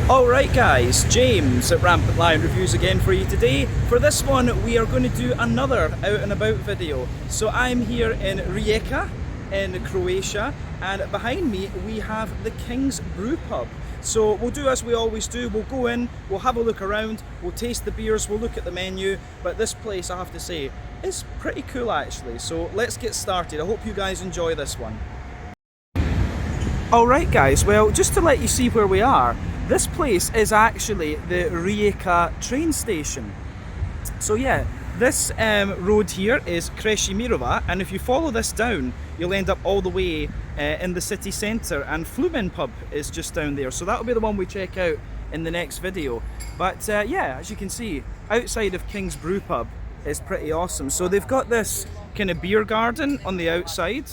Alright guys, James at RampantLionReviews again for you today. For this one we are going to do another out and about video. So I'm here in Rijeka in Croatia, and behind me we have the King's Brewpub. So we'll do as we always do, we'll go in, we'll have a look around, we'll taste the beers, we'll look at the menu, but this place I have to say is pretty cool actually. So let's get started. I hope you guys enjoy this one. Alright guys, well just to let you see where we are, this place is actually the Rijeka train station. So yeah, this road here is Krešimirovac, and if you follow this down, you'll end up all the way in the city centre, and Brewpub is just down there. So that'll be the one we check out in the next video. But yeah, as you can see, outside of King's Brewpub is pretty awesome. So they've got this kind of beer garden on the outside.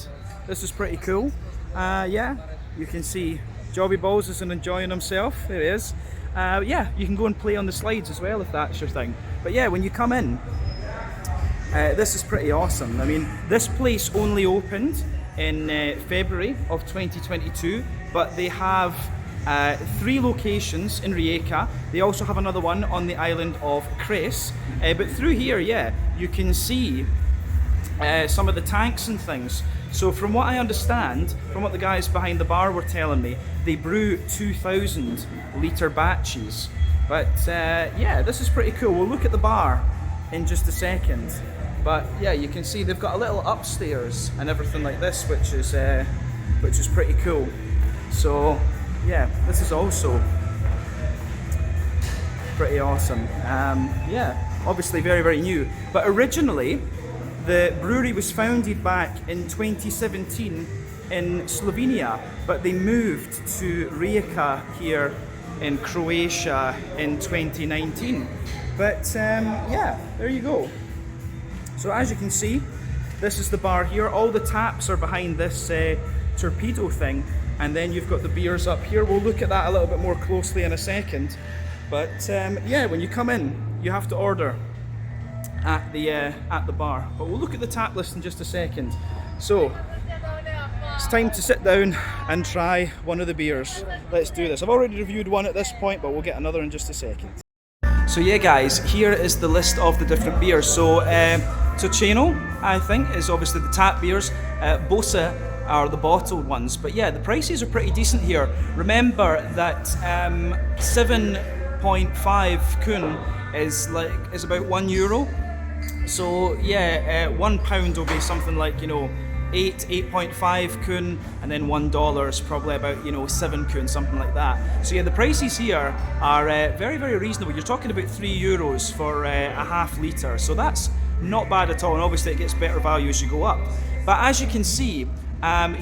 This is pretty cool. Yeah, you can see Jobby Balls is enjoying himself. There he is. Yeah, you can go and play on the slides as well if that's your thing. But yeah, when you come in, this is pretty awesome. I mean, this place only opened in February of 2022, but they have 3 locations in Rijeka. They also have another one on the island of Kres. But through here, yeah, you can see some of the tanks and things. So from what I understand, from what the guys behind the bar were telling me, they brew 2,000 litre batches. But yeah, this is pretty cool. We'll look at the bar in just a second. But yeah, you can see they've got a little upstairs and everything like this, which is pretty cool. So yeah, this is also pretty awesome. Yeah, obviously very, very new. But originally, the brewery was founded back in 2017 in Slovenia, but they moved to Rijeka here in Croatia in 2019. But yeah, there you go. So as you can see, this is the bar here. All the taps are behind this torpedo thing, and then you've got the beers up here. We'll look at that a little bit more closely in a second. But yeah, when you come in, you have to order at the bar. But we'll look at the tap list in just a second. So it's time to sit down and try one of the beers. Let's do this. I've already reviewed one at this point, but we'll get another in just a second. So yeah guys, here is the list of the different beers. So Chameleon, I think, is obviously the tap beers. Bose are the bottled ones. But yeah, the prices are pretty decent here. Remember that 7.5 kun is about €1. So yeah, £1 will be something like, you know, 8.5 kun, and then $1 is probably about, you know, 7 kun, something like that. So yeah, the prices here are very, very reasonable. You're talking about €3 for a half litre, so that's not bad at all, and obviously it gets better value as you go up. But as you can see,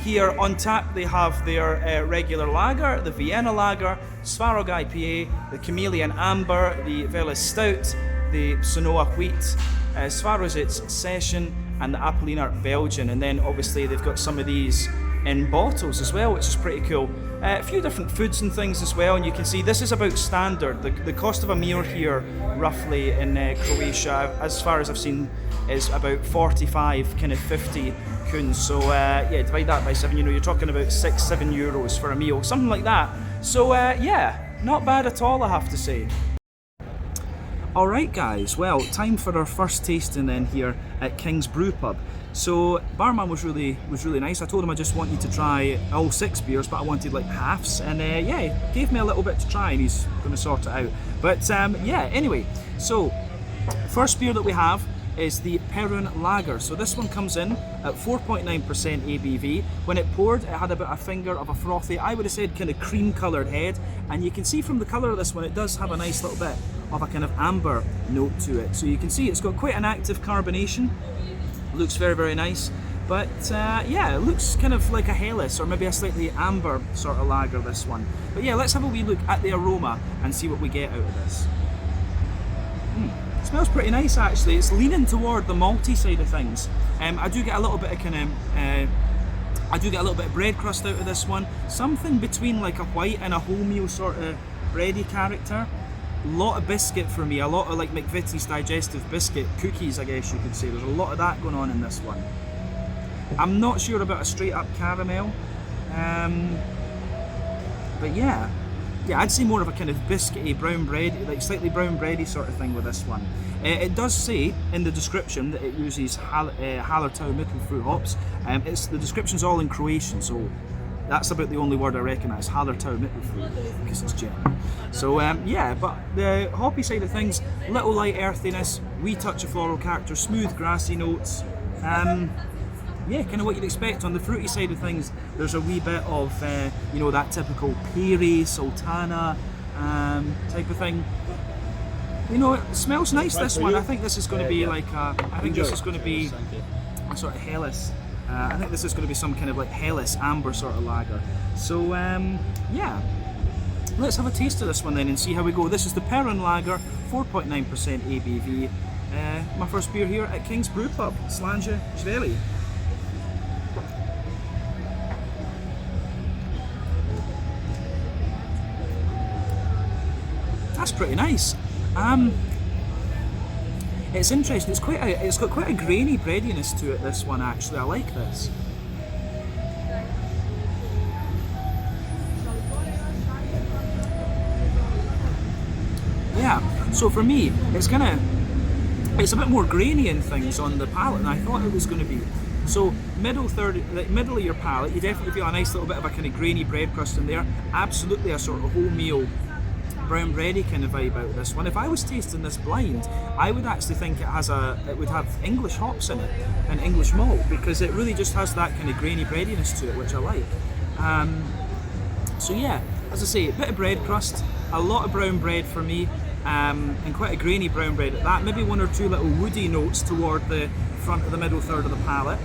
here on tap they have their regular lager, the Vienna Lager, Svarog IPA, the Chameleon Amber, the Vela Stout, the Shinoa Wheat, Svarozits Session, and the Apollinaire Belgian. And then obviously they've got some of these in bottles as well, which is pretty cool. A few different foods and things as well, and you can see this is about standard. The cost of a meal here roughly in Croatia, as far as I've seen, is about 45, kind of 50 kun. So yeah, divide that by 7, you know, you're talking about €6-7 for a meal, something like that. So yeah, not bad at all, I have to say. Alright guys, well, time for our first tasting then here at King's Brewpub. So barman was really nice. I told him I just wanted to try all 6 beers, but I wanted like halves, and yeah, he gave me a little bit to try, and he's going to sort it out. But yeah, anyway, so first beer that we have is the Primorsko Lager. So this one comes in at 4.9% ABV. When it poured, it had about a finger of a frothy, I would have said kind of cream coloured head, and you can see from the colour of this one, it does have a nice little bit of a kind of amber note to it. So you can see it's got quite an active carbonation. Looks very, very nice. But yeah, it looks kind of like a Helles, or maybe a slightly amber sort of lager, this one. But yeah, let's have a wee look at the aroma and see what we get out of this. It smells pretty nice actually. It's leaning toward the malty side of things. I do get a little bit of kind of bread crust out of this one. Something between like a white and a wholemeal sort of bready character. A lot of biscuit for me, a lot of like McVitie's digestive biscuit, cookies I guess you could say. There's a lot of that going on in this one. I'm not sure about a straight up caramel, but yeah, yeah, I'd say more of a kind of biscuity, brown bread, like slightly brown bready sort of thing with this one. It does say in the description that it uses Hallertau Mittelfruit hops. The description's all in Croatian, so that's about the only word I recognise, Hallertau Mittelfruit, because it's German. So yeah, but the hoppy side of things, little light earthiness, wee touch of floral character, smooth grassy notes. Yeah, kind of what you'd expect. On the fruity side of things, there's a wee bit of, you know, that typical peary, sultana type of thing. You know, it smells nice, this one. I think this is going to be like this is going to be a sort of Helles. I think this is going to be some kind of like Helles amber sort of lager. So yeah, let's have a taste of this one then and see how we go. This is the Perrin Lager, 4.9% ABV. My first beer here at King's Brewpub, Slange Sveli. That's pretty nice. It's interesting. It's got quite a grainy breadiness to it. This one actually, I like this. Yeah. So for me, it's a bit more grainy in things on the palate than I thought it was going to be. So middle of your palate, you definitely feel a nice little bit of a kind of grainy bread crust in there. Absolutely a sort of wholemeal brown bready kind of vibe out of this one. If I was tasting this blind, I would actually think it would have English hops in it and English malt, because it really just has that kind of grainy breadiness to it, which I like. So yeah, as I say, a bit of bread crust, a lot of brown bread for me, and quite a grainy brown bread at that. Maybe one or two little woody notes toward the front of the middle third of the palate.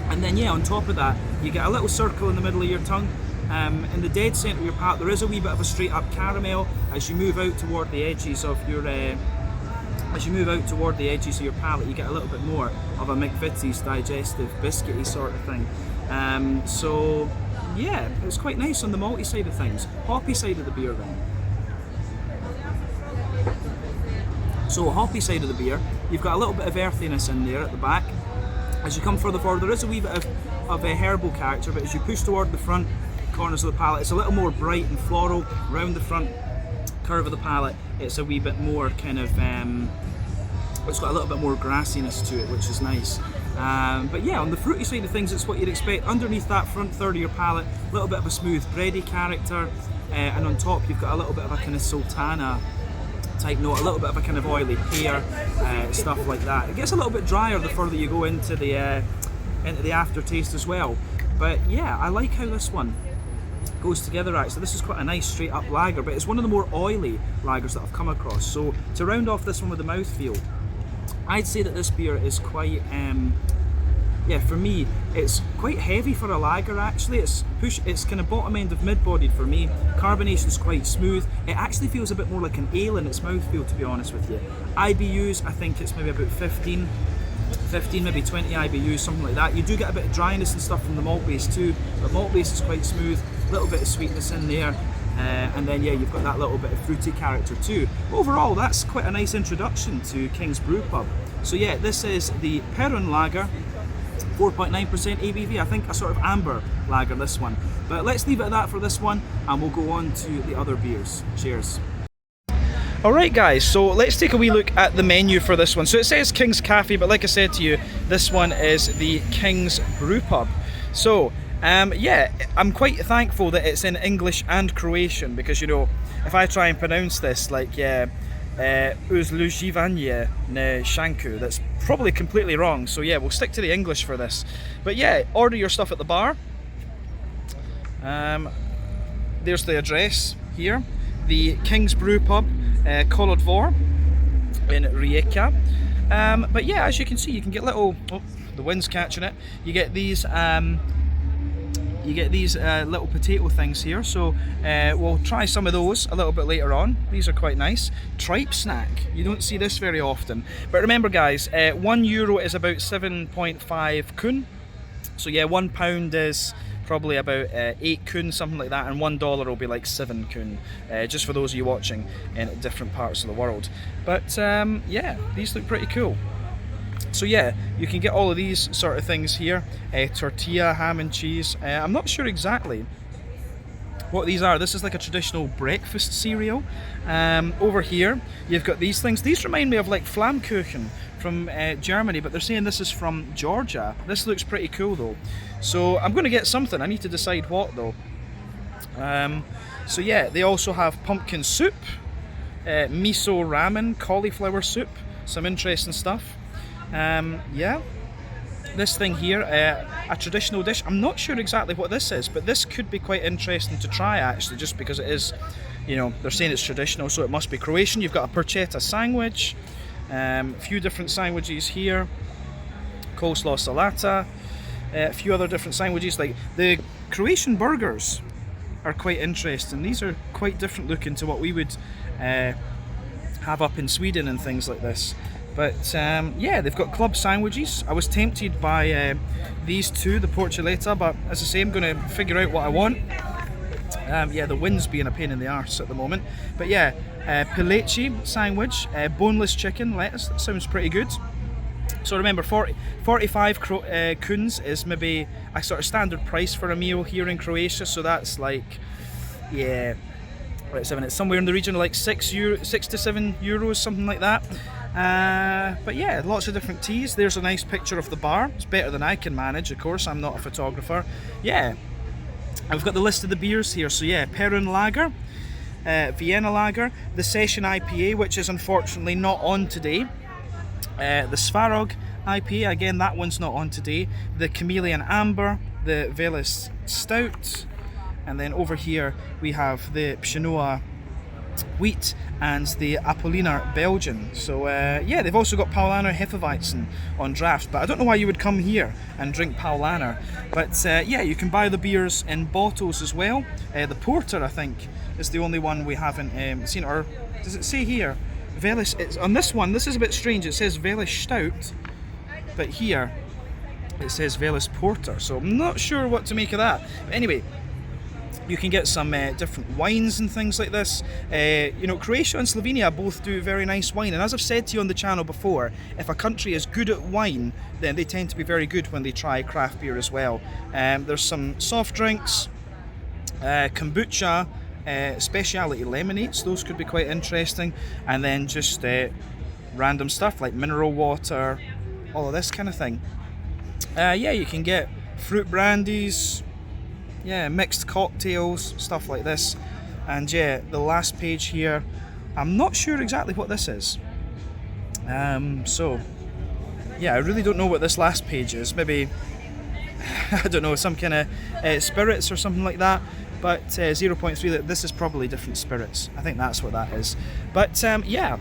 And then yeah, on top of that, you get a little circle in the middle of your tongue. In the dead centre of your palate, there is a wee bit of a straight up caramel. As you move out toward the edges of your palate, you get a little bit more of a McVitie's digestive biscuity sort of thing. So yeah, it's quite nice on the malty side of things. Hoppy side of the beer then. So hoppy side of the beer, you've got a little bit of earthiness in there at the back. As you come further forward, there is a wee bit of a herbal character, but as you push toward the front corners of the palate, it's a little more bright and floral. Round the front curve of the palate, it's a wee bit more kind of, it's got a little bit more grassiness to it, which is nice. But yeah, on the fruity side of things, it's what you'd expect. Underneath that front third of your palate, a little bit of a smooth bready character, and on top you've got a little bit of a kind of sultana type note, a little bit of a kind of oily pear, stuff like that. It gets a little bit drier the further you go into the aftertaste as well. But yeah, I like how this one goes together actually. This is quite a nice straight up lager, but it's one of the more oily lagers that I've come across. So to round off this one with the mouthfeel, I'd say that this beer is quite, yeah, for me, it's quite heavy for a lager actually. It's kind of bottom end of mid-bodied for me. Carbonation's quite smooth. It actually feels a bit more like an ale in its mouthfeel, to be honest with you. IBUs, I think it's maybe about 15, maybe 20 IBUs, something like that. You do get a bit of dryness and stuff from the malt base too, but malt base is quite smooth, a little bit of sweetness in there, and then yeah, you've got that little bit of fruity character too. Overall, that's quite a nice introduction to King's Brewpub. So yeah, this is the Perrin Lager, 4.9% ABV, I think a sort of amber lager, this one. But let's leave it at that for this one, and we'll go on to the other beers. Cheers. Alright guys, so let's take a wee look at the menu for this one. So it says King's Cafe, but like I said to you, this one is the King's Brewpub. So, yeah, I'm quite thankful that it's in English and Croatian, because, you know, if I try and pronounce this like, Uzluživanje ne Shanku, that's probably completely wrong. So yeah, we'll stick to the English for this. But yeah, order your stuff at the bar. There's the address here. The King's Brewpub Kolodvor in Rijeka. But yeah, as you can see, you can get little, oh, the wind's catching it. You get these little potato things here, so we'll try some of those a little bit later on. These are quite nice. Tripe snack, you don't see this very often. But remember guys, €1 is about 7.5 kun. So yeah, £1 is probably about 8 kun, something like that, and $1 will be like 7 kun, just for those of you watching in different parts of the world. But yeah, these look pretty cool. So yeah, you can get all of these sort of things here. Tortilla, ham and cheese. I'm not sure exactly what these are. This is like a traditional breakfast cereal. Over here, you've got these things. These remind me of like Flammkuchen from Germany, but they're saying this is from Georgia. This looks pretty cool though. So I'm going to get something. I need to decide what though. So yeah, they also have pumpkin soup, miso ramen, cauliflower soup, some interesting stuff. Yeah, this thing here, a traditional dish. I'm not sure exactly what this is, but this could be quite interesting to try actually, just because it is, you know, they're saying it's traditional, so it must be Croatian. You've got a porchetta sandwich, a few different sandwiches here, coleslaw salata, a few other different sandwiches. Like the Croatian burgers are quite interesting. These are quite different looking to what we would have up in Sweden and things like this. But yeah, they've got club sandwiches. I was tempted by these two, the porchetta, but as I say, I'm going to figure out what I want. Yeah, the wind's being a pain in the arse at the moment. But yeah, peleci sandwich, boneless chicken, lettuce. That sounds pretty good. So remember, 45 kuns is maybe a sort of standard price for a meal here in Croatia. So that's like, yeah, it's somewhere in the region of like 6 to 7 euros, something like that. But yeah, lots of different teas. There's a nice picture of the bar. It's better than I can manage, of course. I'm not a photographer. Yeah, I've got the list of the beers here. So yeah, Perun Lager, Vienna Lager, the Session IPA, which is unfortunately not on today. The Svarog IPA, again, that one's not on today. The Chameleon Amber, the Velis Stout, and then over here we have the Shinoa Wheat and the Apollinaire Belgian. So yeah, they've also got Paulaner Hefeweizen on draft, but I don't know why you would come here and drink Paulaner. But yeah, you can buy the beers in bottles as well. The Porter, I think, is the only one we haven't seen, or does it say here? Velis, it's on this one. This is a bit strange. It says Velis Stout, but here it says Velis Porter. So I'm not sure what to make of that. But anyway, you can get some different wines and things like this. You know, Croatia and Slovenia both do very nice wine. And as I've said to you on the channel before, if a country is good at wine, then they tend to be very good when they try craft beer as well. There's some soft drinks, kombucha, speciality lemonades, those could be quite interesting, and then just random stuff like mineral water, all of this kind of thing. Yeah, you can get fruit brandies, yeah, mixed cocktails, stuff like this. And yeah, the last page here, I'm not sure exactly what this is. So yeah, I really don't know what this last page is. Maybe I don't know, some kind of spirits or something like that. But 0.3, this is probably different spirits. I think that's what that is. But yeah,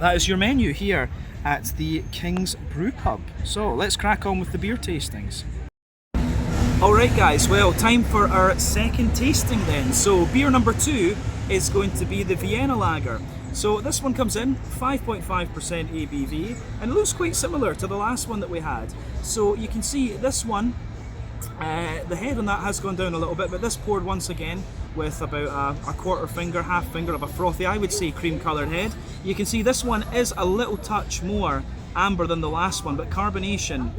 that is your menu here at the King's Brewpub. So let's crack on with the beer tastings. Alright guys, well, time for our second tasting then. So beer number 2 is going to be the Vienna Lager. So this one comes in 5.5% ABV, and it looks quite similar to the last one that we had. So you can see this one, the head on that has gone down a little bit, but this poured once again with about a quarter finger, half finger of a frothy, I would say, cream coloured head. You can see this one is a little touch more amber than the last one, but carbonation,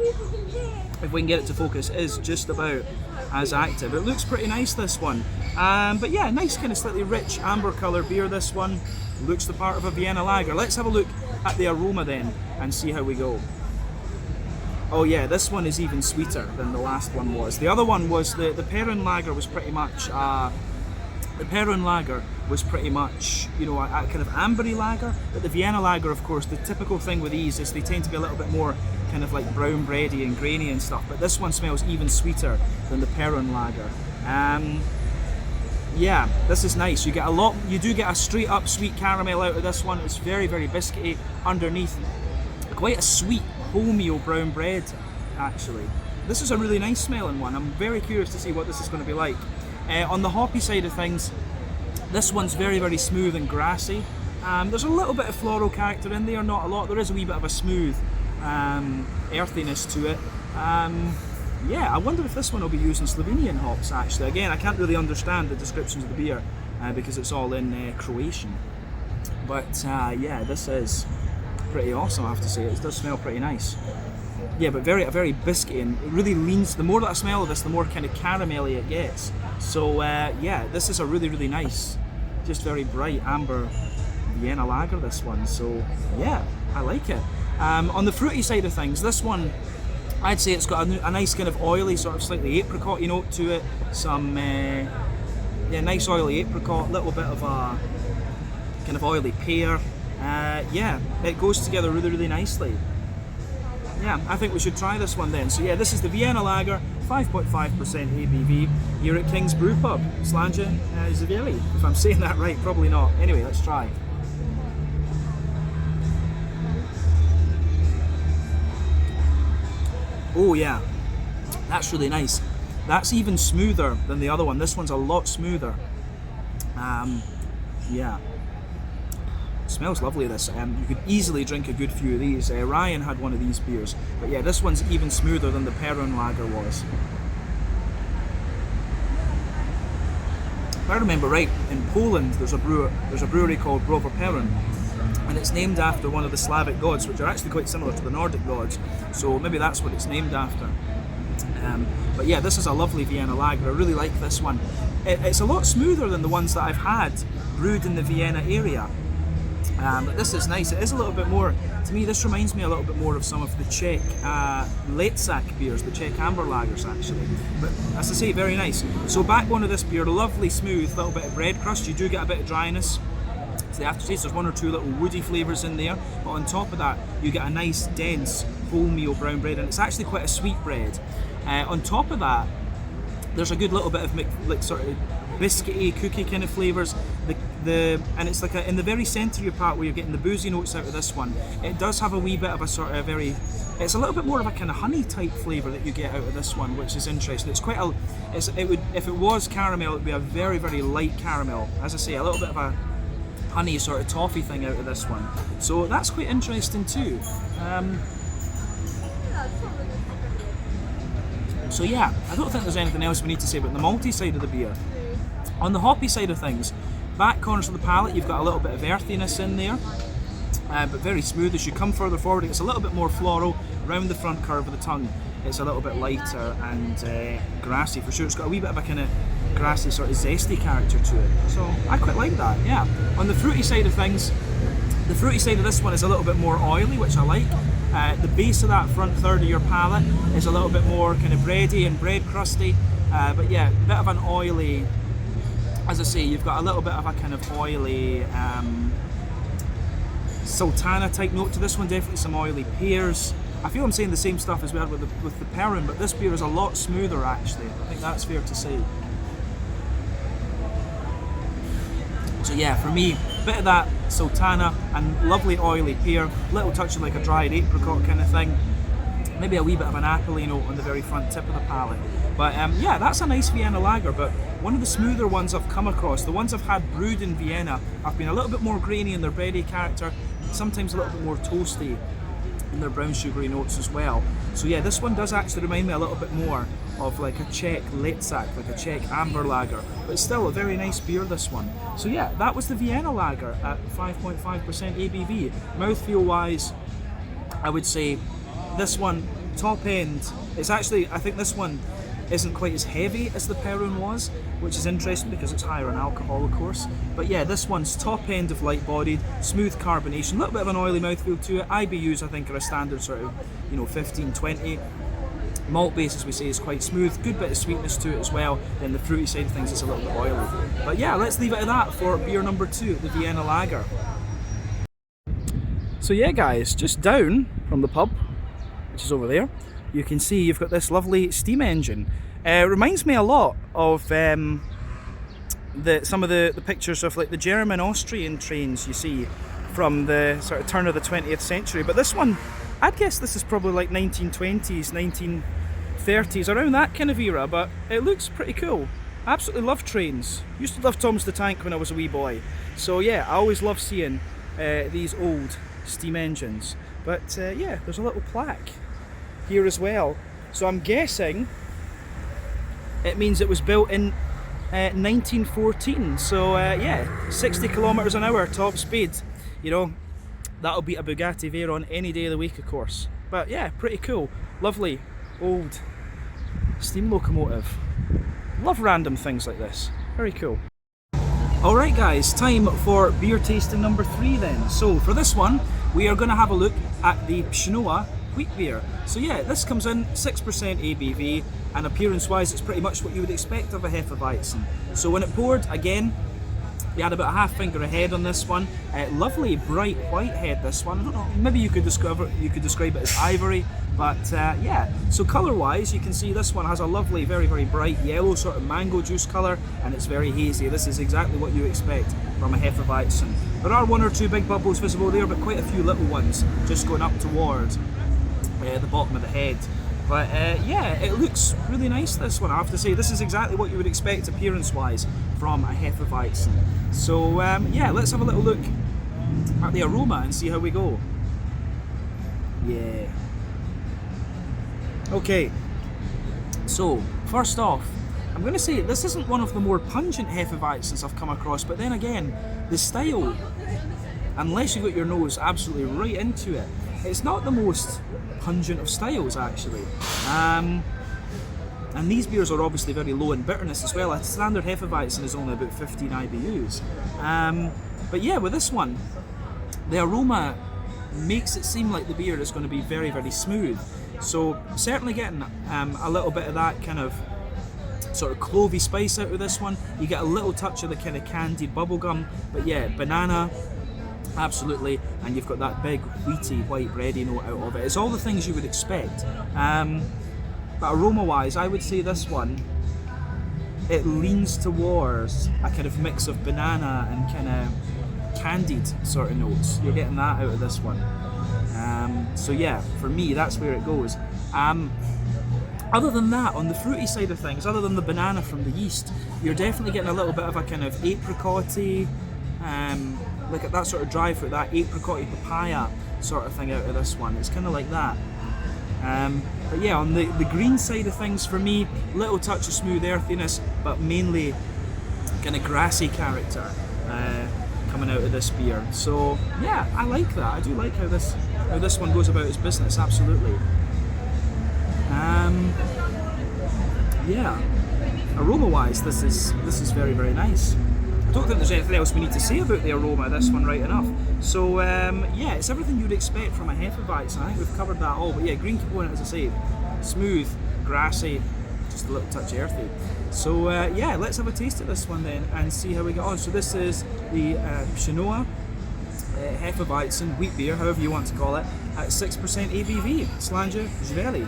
if we can get it to focus, is just about as active. It looks pretty nice, this one. But yeah, nice kind of slightly rich amber coloured beer, this one. Looks the part of a Vienna Lager. Let's have a look at the aroma then and see how we go. Oh yeah, this one is even sweeter than the last one was. The other one was, the Perun Lager was pretty much, you know, a kind of ambery lager. But the Vienna Lager, of course, the typical thing with these is they tend to be a little bit more kind of like brown bready and grainy and stuff. But this one smells even sweeter than the Perun Lager. Yeah, this is nice. You do get a straight up sweet caramel out of this one. It's very, very biscuity underneath. Quite a sweet wholemeal brown bread, actually. This is a really nice smelling one. I'm very curious to see what this is going to be like. On the hoppy side of things, this one's very, very smooth and grassy. There's a little bit of floral character in there, not a lot. There is a wee bit of a smooth earthiness to it. Yeah, I wonder if this one will be using Slovenian hops, actually. Again, I can't really understand the descriptions of the beer because it's all in Croatian. But yeah, this is pretty awesome, I have to say. It does smell pretty nice. Yeah, but very biscuity, and it really leans. The more that I smell of this, the more kind of caramelly it gets. So yeah, this is a really nice, just very bright amber Vienna Lager. This one, so yeah, I like it. On the fruity side of things, this one, I'd say it's got a nice kind of oily, sort of slightly apricot note to it. Some yeah, nice oily apricot, little bit of a kind of oily pear. Yeah, it goes together really nicely. Yeah, I think we should try this one then. So yeah, this is the Vienna Lager, 5.5% ABV, here at King's Brewpub, Slanja Zaveli. If I'm saying that right, probably not. Anyway, let's try. Oh yeah, that's really nice. That's even smoother than the other one. This one's a lot smoother. Yeah. Smells lovely, this. You could easily drink a good few of these. Ryan had one of these beers, but yeah, this one's even smoother than the Perun Lager was. If I remember right, in Poland there's a brewery called Brewpub Kolodvor, and it's named after one of the Slavic gods, which are actually quite similar to the Nordic gods. So maybe that's what it's named after. But yeah, this is a lovely Vienna Lager. I really like this one. It's a lot smoother than the ones that I've had brewed in the Vienna area. But this is nice. It is a little bit more, to me this reminds me a little bit more of some of the Czech late sack beers, the Czech amber lagers actually. But as I say, very nice. So backbone of this beer, lovely smooth, little bit of bread crust. You do get a bit of dryness to the aftertaste. There's one or two little woody flavours in there, but on top of that you get a nice dense wholemeal brown bread, and it's actually quite a sweet bread. On top of that, there's a good little bit of like sort of biscuity, cookie kind of flavours. And it's like in the very centre of your palate where you're getting the boozy notes out of this one, it does have a wee bit of a sort of it's a little bit more of a kind of honey type flavour that you get out of this one, which is interesting. It's quite if it was caramel, it would be a very light caramel. As I say, a little bit of a honey sort of toffee thing out of this one. So that's quite interesting too. So yeah, I don't think there's anything else we need to say about the malty side of the beer. On the hoppy side of things, back corners of the palate, you've got a little bit of earthiness in there, but very smooth. As you come further forward, it's a little bit more floral. Around the front curve of the tongue, it's a little bit lighter and grassy for sure. It's got a wee bit of a kind of grassy, sort of zesty character to it. So I quite like that, yeah. On the fruity side of things, the fruity side of this one is a little bit more oily, which I like. The base of that front third of your palate is a little bit more kind of bready and bread crusty, but yeah, a bit of an oily, as I say, you've got a little bit of a kind of oily sultana type note to this one, definitely some oily pears. I feel I'm saying the same stuff as we had with the Perun, but this beer is a lot smoother actually. I think that's fair to say. So yeah, for me, a bit of that sultana and lovely oily pear, little touch of like a dried apricot kind of thing. Maybe a wee bit of an appley note on the very front tip of the palate. But yeah, that's a nice Vienna Lager, but one of the smoother ones I've come across, the ones I've had brewed in Vienna, have been a little bit more grainy in their bready character, sometimes a little bit more toasty in their brown sugary notes as well. So yeah, this one does actually remind me a little bit more of like a Czech Letzak, like a Czech amber lager, but still a very nice beer, this one. So yeah, that was the Vienna Lager at 5.5% ABV. Mouthfeel wise, I would say this one, top end, it's actually, I think this one isn't quite as heavy as the Perun was, which is interesting because it's higher in alcohol, of course. But yeah, this one's top end of light bodied, smooth carbonation, a little bit of an oily mouthfeel to it. IBUs I think are a standard sort of, 15, 20. Malt base, as we say, is quite smooth, good bit of sweetness to it as well. Then the fruity side of things is a little bit oily. But yeah, let's leave it at that for beer number 2, the Vienna Lager. So yeah guys, just down from the pub, which is over there, you can see you've got this lovely steam engine. It reminds me a lot of some of the pictures of like the German Austrian trains you see from the sort of turn of the 20th century. But this one, I'd guess this is probably like 1920s, 1930s, around that kind of era, but it looks pretty cool. I absolutely love trains. Used to love Thomas the Tank when I was a wee boy. So yeah, I always love seeing these old steam engines. But yeah, there's a little plaque here as well. So I'm guessing it means it was built in 1914. So yeah, 60 km/h top speed. That'll beat a Bugatti Veyron any day of the week, of course. But yeah, pretty cool. Lovely old steam locomotive. Love random things like this. Very cool. Alright guys, time for beer tasting number 3 then. So for this one, we are going to have a look at the Shinoa Wheat beer. So yeah, this comes in 6% ABV, and appearance wise it's pretty much what you would expect of a Hefeweizen. So when it poured, again, we had about a half finger ahead on this one. Lovely bright white head, this one. I don't know, maybe you could describe it as ivory, but yeah. So colour wise, you can see this one has a lovely, very, very bright yellow sort of mango juice colour, and it's very hazy. This is exactly what you expect from a Hefeweizen. There are 1 or 2 big bubbles visible there, but quite a few little ones just going up towards the bottom of the head. But yeah, it looks really nice, this one, I have to say. This is exactly what you would expect appearance wise from a Hefeweizen. So yeah, let's have a little look at the aroma and see how we go. Yeah. Okay, so first off, I'm going to say this isn't one of the more pungent Hefeweizens I've come across, but then again, the style, unless you've got your nose absolutely right into it, it's not the most pungent of styles actually. And these beers are obviously very low in bitterness as well. A standard Hefeweizen is only about 15 IBUs. But yeah, with this one, the aroma makes it seem like the beer is going to be very, very smooth. So certainly getting a little bit of that kind of sort of clovey spice out of this one. You get a little touch of the kind of candied bubblegum, but yeah, banana, absolutely, and you've got that big wheaty white bready note out of it. It's all the things you would expect. But aroma wise, I would say this one, it leans towards a kind of mix of banana and kind of candied sort of notes. You're getting that out of this one. So yeah, for me, that's where it goes. Other than that, on the fruity side of things, other than the banana from the yeast, you're definitely getting a little bit of a kind of apricot-y, like that sort of dry fruit, that apricot-y papaya sort of thing out of this one. It's kind of like that. But yeah, on the green side of things, for me, little touch of smooth earthiness, but mainly kind of grassy character coming out of this beer. So yeah, I like that. I do like how this one goes about its business. Absolutely. Yeah, aroma wise, this is very, very nice. I don't think there's anything else we need to say about the aroma of this one, right enough. So yeah, it's everything you'd expect from a Hefeweizen. I think we've covered that all. But yeah, green component, as I say, smooth, grassy, just a little touch earthy. So yeah, let's have a taste of this one then and see how we get on. So this is the Shinoa Hefeweizen wheat beer, however you want to call it, at 6% ABV. Slanja Jveli.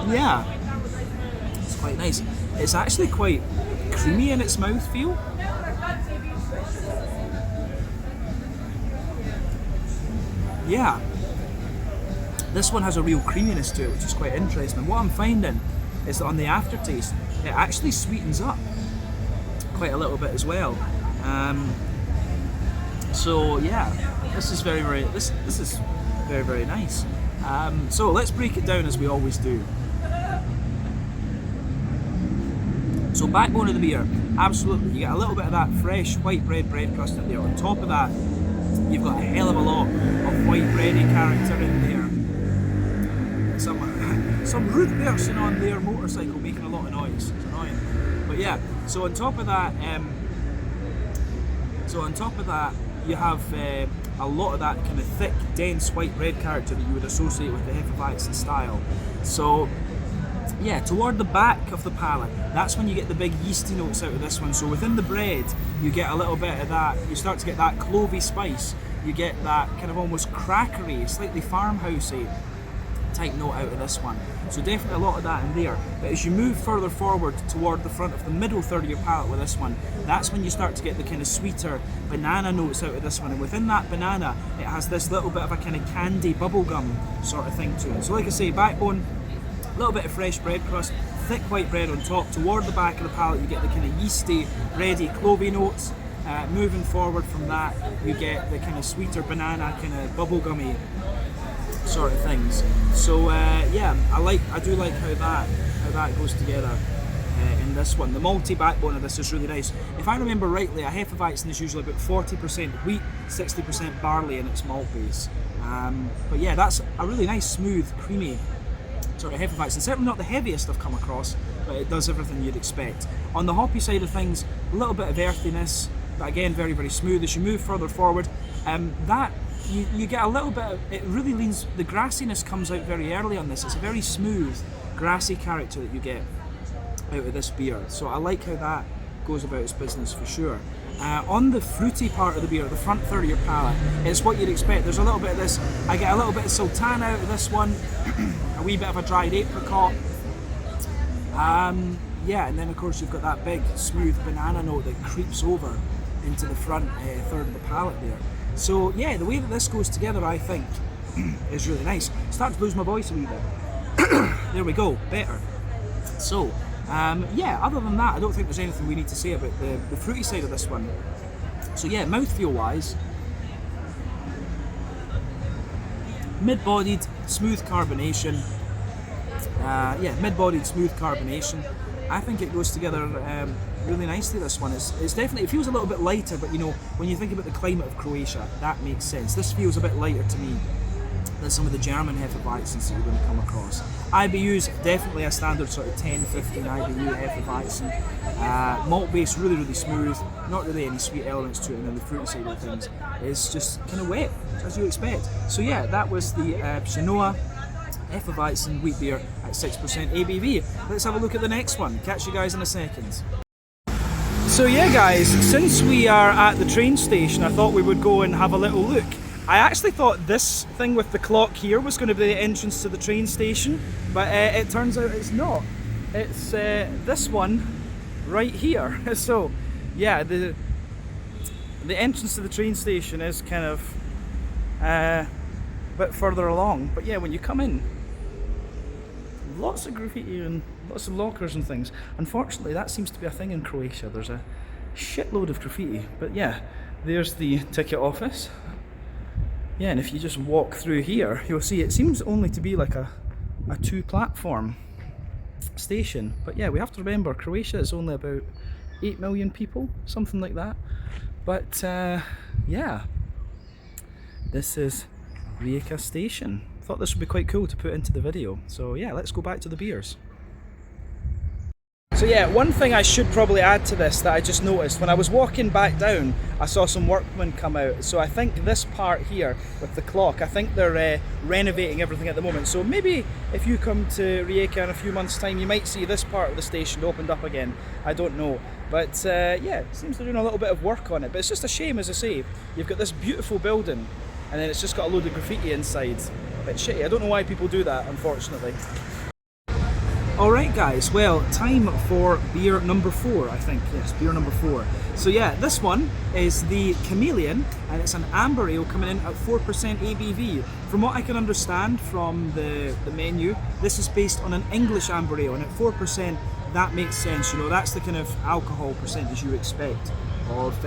Yeah, it's quite nice. It's actually quite creamy in its mouthfeel. Yeah, this one has a real creaminess to it, which is quite interesting. What I'm finding is that on the aftertaste, it actually sweetens up quite a little bit as well. So yeah, this is very, very this is very, very nice. So let's break it down as we always do. So backbone of the beer, absolutely, you get a little bit of that fresh white bread crust in there. On top of that, you've got a hell of a lot of white bready character in there. Some rude person on their motorcycle making a lot of noise. It's annoying. But yeah, so on top of that, you have a lot of that kind of thick, dense white bread character that you would associate with the Hefeweizen style. So yeah, toward the back of the palate, that's when you get the big yeasty notes out of this one. So within the bread, you get a little bit of that, you start to get that clovey spice, you get that kind of almost crackery, slightly farmhousey type note out of this one. So definitely a lot of that in there. But as you move further forward toward the front of the middle third of your palate with this one, that's when you start to get the kind of sweeter banana notes out of this one. And within that banana, it has this little bit of a kind of candy bubblegum sort of thing to it. So like I say, backbone, a little bit of fresh bread crust, thick white bread on top. Toward the back of the palate, you get the kind of yeasty, bready, clovey notes. Moving forward from that, you get the kind of sweeter banana, kind of bubblegummy sort of things. So yeah, I do like how that goes together in this one. The malty backbone of this is really nice. If I remember rightly, a Hefeweizen is usually about 40% wheat, 60% barley in its malt base. But yeah, that's a really nice, smooth, creamy sort of Hefeweizen. Certainly not the heaviest I've come across, but it does everything you'd expect. On the hoppy side of things, a little bit of earthiness, but again, very, very smooth. As you move further forward, you get a little bit of, it really leans, the grassiness comes out very early on this. It's a very smooth, grassy character that you get out of this beer. So I like how that goes about its business for sure. On the fruity part of the beer, the front third of your palate, it's what you'd expect. There's a little bit of this, I get a little bit of sultana out of this one, a wee bit of a dried apricot. Yeah, and then of course you've got that big smooth banana note that creeps over into the front third of the palate there. So yeah, the way that this goes together, I think, is really nice. Starting to lose my voice a wee bit. There we go, better. So, yeah, other than that, I don't think there's anything we need to say about the fruity side of this one. So yeah, mouthfeel wise, mid-bodied, smooth carbonation. Yeah, mid-bodied, smooth carbonation. I think it goes together really nicely, this one. It's definitely, it feels a little bit lighter, but you know, when you think about the climate of Croatia, that makes sense. This feels a bit lighter to me than some of the German Hefeweizens that you're going to come across. IBU's definitely a standard sort of 10-15 IBU Hefeweizen. Malt base, really, really smooth, not really any sweet elements to it, and then the fruity side of things is just kind of wet, as you expect. So yeah, that was the Shinoa Hefeweizen wheat beer at 6% ABV. Let's have a look at the next one. Catch you guys in a second. So yeah guys, since we are at the train station, I thought we would go and have a little look. I actually thought this thing with the clock here was going to be the entrance to the train station, but it turns out it's not. It's this one right here. So yeah, the entrance to the train station is kind of a bit further along, but yeah, when you come in, lots of graffiti and lots of lockers and things. Unfortunately, that seems to be a thing in Croatia. There's a shitload of graffiti. But yeah, there's the ticket office. Yeah, and if you just walk through here, you'll see it seems only to be like a two-platform station. But yeah, we have to remember, Croatia is only about 8 million people, something like that. But yeah, this is Rijeka station. Thought this would be quite cool to put into the video. So yeah, let's go back to the beers. So yeah, one thing I should probably add to this that I just noticed, when I was walking back down, I saw some workmen come out. So I think this part here with the clock, I think they're renovating everything at the moment. So maybe if you come to Rijeka in a few months' time, you might see this part of the station opened up again. I don't know. But yeah, it seems they're doing a little bit of work on it. But it's just a shame, as I say. You've got this beautiful building, and then it's just got a load of graffiti inside. A bit shitty. I don't know why people do that, unfortunately. Alright guys, well, time for beer number 4, I think. Yes, beer number 4. So yeah, this one is the Chameleon, and it's an amber ale coming in at 4% ABV. From what I can understand from the menu, this is based on an English amber ale, and at 4%, that makes sense. You know, that's the kind of alcohol percentage you expect of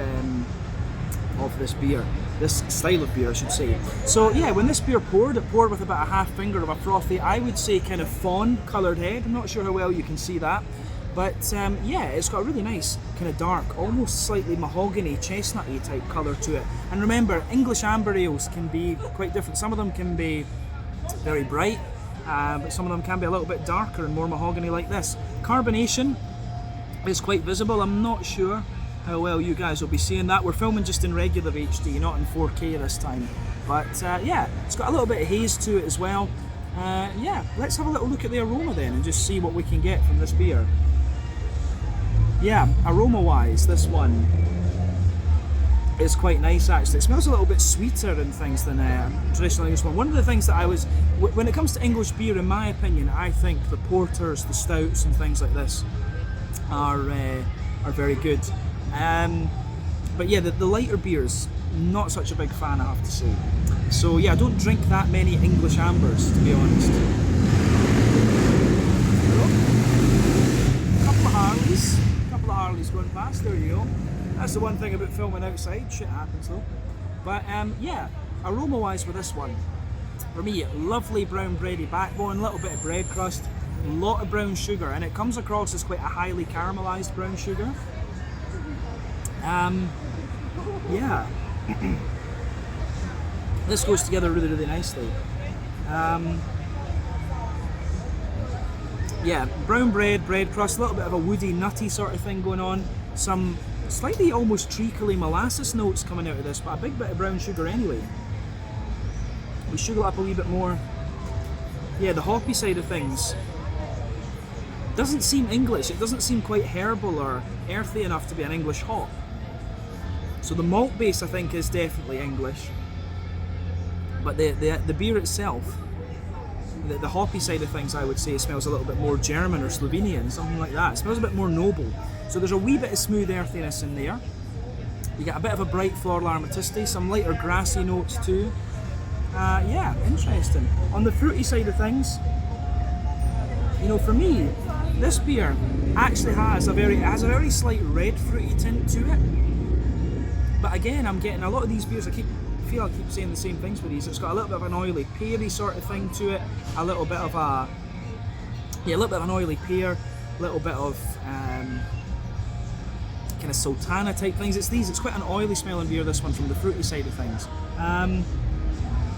this beer. This style of beer, I should say. So yeah, when this beer poured, it poured with about a half finger of a frothy, I would say kind of fawn coloured head. I'm not sure how well you can see that. But yeah, it's got a really nice kind of dark, almost slightly mahogany, chestnutty type colour to it. And remember, English amber ales can be quite different. Some of them can be very bright, but some of them can be a little bit darker and more mahogany like this. Carbonation is quite visible. I'm not sure how well you guys will be seeing that. We're filming just in regular HD, not in 4K this time. But yeah, it's got a little bit of haze to it as well. Yeah, let's have a little look at the aroma then and just see what we can get from this beer. Yeah, aroma wise, this one is quite nice actually. It smells a little bit sweeter and things than traditional English one. One of the things that when it comes to English beer, in my opinion, I think the porters, the stouts and things like this are very good. But yeah, the lighter beers, not such a big fan, I have to say. So yeah, I don't drink that many English ambers, to be honest. A couple of Harleys going past, there you go. That's the one thing about filming outside, shit happens though. But yeah, aroma wise with this one, for me, lovely brown bready backbone, little bit of bread crust, A lot of brown sugar, and it comes across as quite a highly caramelized brown sugar. Yeah. This goes together really, really nicely. Yeah, brown bread, bread crust, a little bit of a woody, nutty sort of thing going on. Some slightly almost treacly molasses notes coming out of this, but a big bit of brown sugar anyway. We sugar it up a wee bit more. Yeah, the hoppy side of things doesn't seem English. It doesn't seem quite herbal or earthy enough to be an English hop. So the malt base, I think, is definitely English. But the beer itself, the hoppy side of things, I would say, smells a little bit more German or Slovenian, something like that. It smells a bit more noble. So there's a wee bit of smooth earthiness in there. You get a bit of a bright floral aromaticity, some lighter grassy notes too. Yeah, interesting. On the fruity side of things, you know, for me, this beer actually has a very slight red fruity tint to it. But again, I'm getting a lot of these beers, I feel I keep saying the same things with these. It's got a little bit of an oily peary sort of thing to it, a little bit of an oily pear, a little bit of kind of sultana type things. It's quite an oily smelling beer, this one, from the fruity side of things.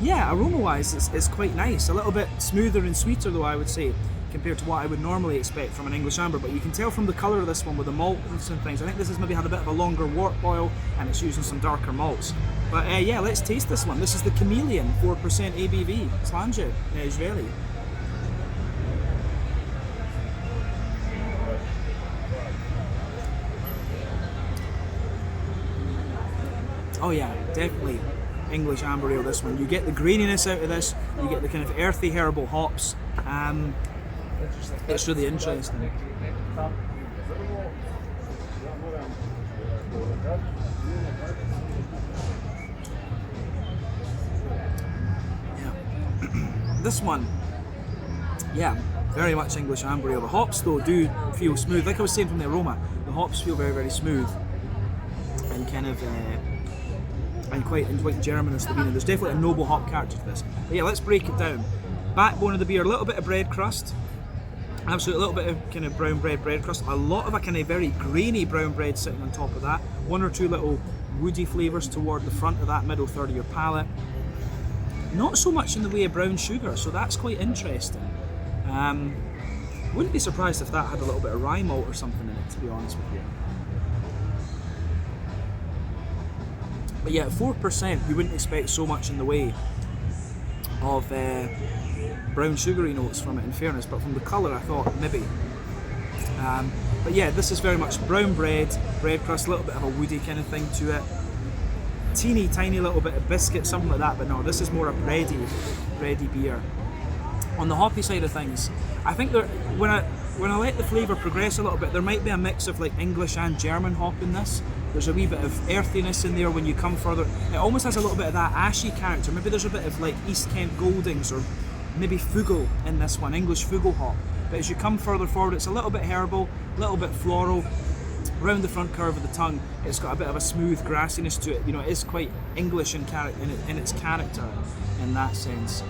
Yeah, aroma wise it's quite nice, a little bit smoother and sweeter though, I would say, compared to what I would normally expect from an English amber, but you can tell from the colour of this one with the malt and some things. I think this has maybe had a bit of a longer wort boil and it's using some darker malts. But yeah, let's taste this one. This is the Chameleon, 4% ABV, Slange, Israeli. Oh yeah, definitely English amber ale, this one. You get the graininess out of this, you get the kind of earthy herbal hops. It's really interesting. Yeah. This one, yeah, very much English amber ale. The hops though do feel smooth. Like I was saying from the aroma, the hops feel very, very smooth and kind of and quite German and Slovenian. There's definitely a noble hop character to this. But yeah, let's break it down. Backbone of the beer, a little bit of bread crust, absolutely a little bit of kind of brown bread crust, a lot of a kind of very grainy brown bread sitting on top of that, one or two little woody flavours toward the front of that middle third of your palate. Not so much in the way of brown sugar, so that's quite interesting. Wouldn't be surprised if that had a little bit of rye malt or something in it, to be honest with you. But yeah, 4%, you wouldn't expect so much in the way of brown sugary notes from it, in fairness, but from the colour I thought maybe. But yeah, this is very much brown bread crust, a little bit of a woody kind of thing to it. Teeny tiny little bit of biscuit, something like that, but no, this is more a bready beer. On the hoppy side of things, I think when I let the flavour progress a little bit, there might be a mix of like English and German hop in this. There's a wee bit of earthiness in there when you come further. It almost has a little bit of that ashy character. Maybe there's a bit of like East Kent Goldings or maybe Fugel in this one, English Fugel hop. But as you come further forward, it's a little bit herbal, a little bit floral. Around the front curve of the tongue, it's got a bit of a smooth grassiness to it. You know, it is quite English in its character in that sense.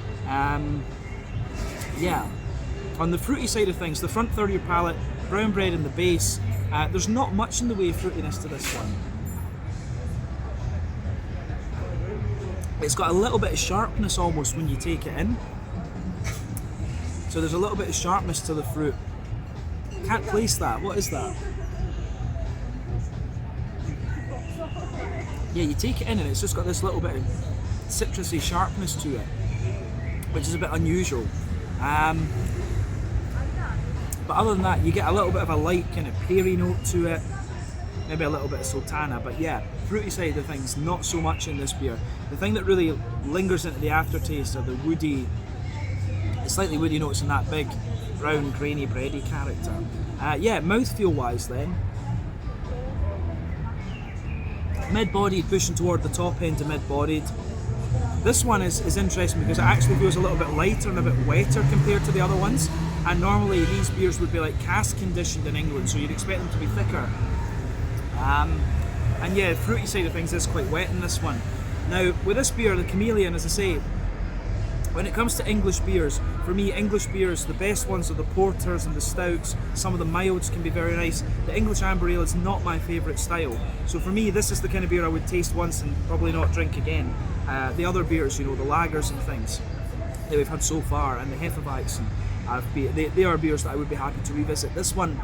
Yeah. On the fruity side of things, the front third of your palate, brown bread in the base. There's not much in the way of fruitiness to this one. It's got a little bit of sharpness almost when you take it in. So there's a little bit of sharpness to the fruit. Can't place that. What is that? Yeah, you take it in and it's just got this little bit of citrusy sharpness to it, which is a bit unusual. But other than that, you get a little bit of a light kind of peary note to it, maybe a little bit of sultana, but yeah, fruity side of things, not so much in this beer. The thing that really lingers into the aftertaste are the woody, slightly woody notes in that big, brown, grainy, bready character. Yeah, mouthfeel wise then, mid-bodied, pushing toward the top end of mid-bodied. This one is interesting because it actually feels a little bit lighter and a bit wetter compared to the other ones. And normally these beers would be like cask conditioned in England, so you'd expect them to be thicker. And yeah, the fruity side of things is quite wet in this one. Now, with this beer, the Chameleon, as I say, when it comes to English beers, For me, English beers, the best ones are the porters and the stouts. Some of the milds can be very nice. The English amber ale is not my favourite style. So for me, this is the kind of beer I would taste once and probably not drink again. The other beers, you know, the lagers and things that we've had so far, and the Hefeweizen, they are beers that I would be happy to revisit. This one,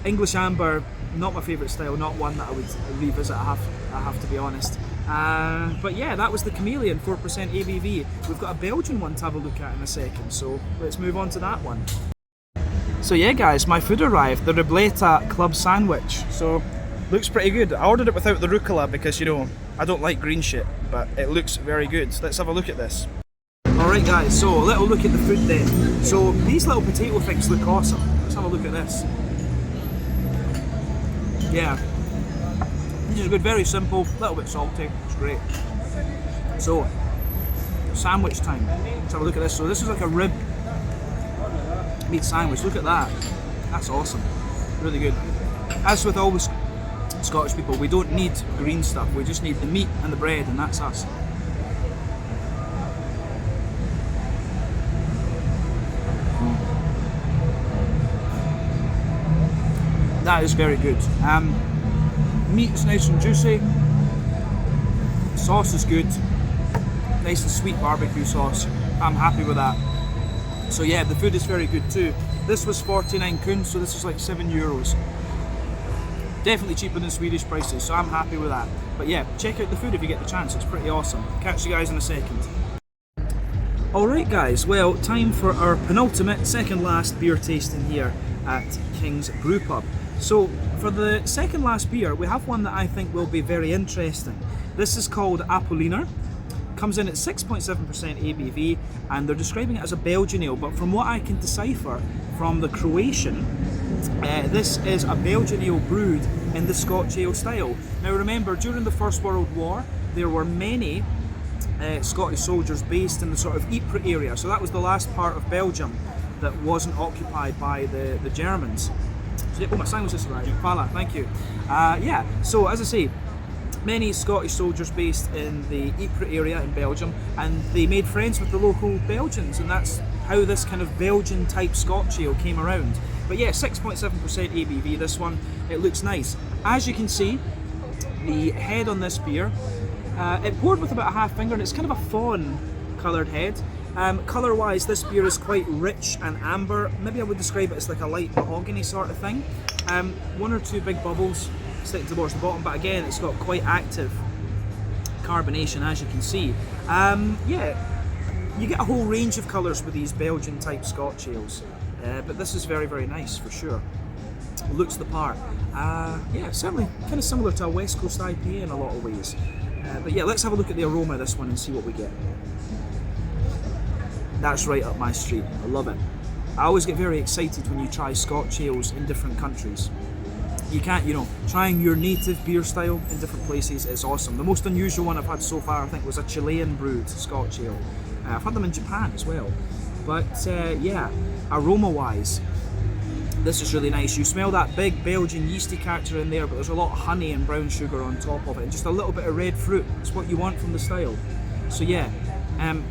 English amber, not my favourite style, not one that I would revisit, I have to be honest. But yeah, that was the Chameleon, 4% ABV. We've got a Belgian one to have a look at in a second, so let's move on to that one. So yeah guys, my food arrived, the Ribletta club sandwich. So, looks pretty good. I ordered it without the rucola because, you know, I don't like green shit, but it looks very good. So let's have a look at this. Alright guys, so a little look at the food then. So these little potato things look awesome. Let's have a look at this. Yeah, these are good, very simple, a little bit salty, it's great. So, sandwich time. Let's have a look at this. So this is like a rib meat sandwich, look at that. That's awesome, really good. As with all the Scottish people, we don't need green stuff, we just need the meat and the bread, and that's us. That is very good. Meat's nice and juicy. Sauce is good. Nice and sweet barbecue sauce. I'm happy with that. So yeah, the food is very good too. This was 49 kun, so this is like €7. Definitely cheaper than Swedish prices, so I'm happy with that. But yeah, check out the food if you get the chance, it's pretty awesome. Catch you guys in a second. Alright guys, well, time for our penultimate, second last beer tasting here at King's Brewpub. So for the second last beer, we have one that I think will be very interesting. This is called Apolliner. Comes in at 6.7% ABV, and they're describing it as a Belgian ale, but from what I can decipher from the Croatian, this is a Belgian ale brewed in the Scotch ale style. Now remember, during the First World War, there were many Scottish soldiers based in the sort of Ypres area, so that was the last part of Belgium that wasn't occupied by the Germans. Oh, my sandwich just arrived. Fala, thank you. Yeah, so as I say, many Scottish soldiers based in the Ypres area in Belgium, and they made friends with the local Belgians, and that's how this kind of Belgian type Scotch ale came around. But yeah, 6.7% ABV, this one, it looks nice. As you can see, the head on this beer, it poured with about a half finger, and it's kind of a fawn coloured head. Colour wise, this beer is quite rich and amber. Maybe I would describe it as like a light mahogany sort of thing. One or two big bubbles sticking towards the bottom, but again, it's got quite active carbonation, as you can see. Yeah, you get a whole range of colours with these Belgian type Scotch ales, but this is very, very nice for sure. Looks the part. Yeah, certainly kind of similar to a West Coast IPA in a lot of ways. But yeah, let's have a look at the aroma of this one and see what we get. That's right up my street, I love it. I always get very excited when you try Scotch ales in different countries. You can't, you know, trying your native beer style in different places is awesome. The most unusual one I've had so far, I think, was a Chilean brewed Scotch ale. I've had them in Japan as well. But yeah, aroma wise, this is really nice. You smell that big Belgian yeasty character in there, but there's a lot of honey and brown sugar on top of it, and just a little bit of red fruit. It's what you want from the style. So yeah,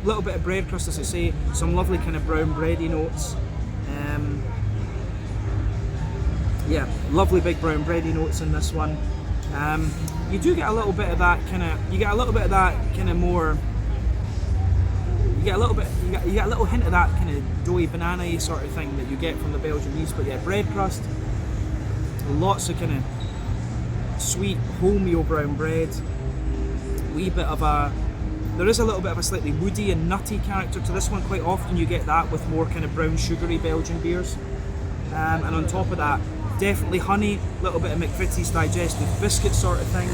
little bit of bread crust, as I say, some lovely kind of brown bready notes. Yeah, lovely big brown bready notes in this one. You do get a little bit of that kind of, you get a little hint of that kind of doughy banana-y sort of thing that you get from the Belgian yeast. But yeah, bread crust, lots of kind of sweet wholemeal brown bread, wee bit of a, there is a little bit of a slightly woody and nutty character to this one. Quite often you get that with more kind of brown sugary Belgian beers. And on top of that, definitely honey, a little bit of McVitie's digestive biscuit sort of thing.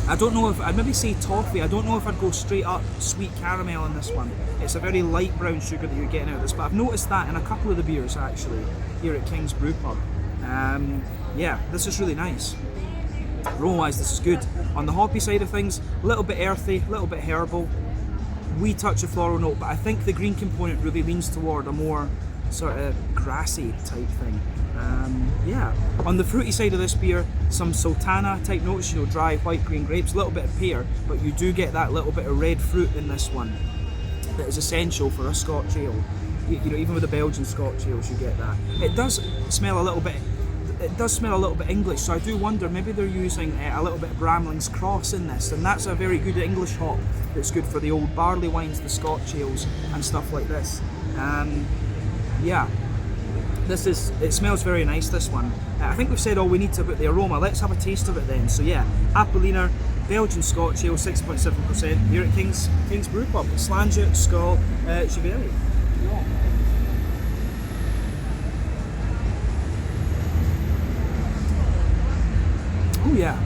I don't know if, I'd maybe say toffee, I don't know if I'd go straight up sweet caramel in this one. It's a very light brown sugar that you're getting out of this, but I've noticed that in a couple of the beers actually, here at King's Brewpub. Yeah, this is really nice. Aroma-wise, this is good. On the hoppy side of things, a little bit earthy, a little bit herbal, wee touch of floral note, but I think the green component really leans toward a more sort of grassy type thing. Yeah, on the fruity side of this beer, some sultana type notes, you know, dry white green grapes, a little bit of pear, but you do get that little bit of red fruit in this one. that is essential for a Scotch ale. You know, even with the Belgian Scotch ales, you get that. It does smell a little bit. It does smell a little bit English, so I do wonder maybe they're using a little bit of Bramling's Cross in this, and that's a very good English hop that's good for the old barley wines, the Scotch ales, and stuff like this. Yeah, it smells very nice, this one. I think we've said all we need to about the aroma. Let's have a taste of it then. So yeah, Appeliner Belgian Scotch ale, 6.7% here at King's Brewpub, Slange, Skål, Chiveli. Yeah. Oh yeah,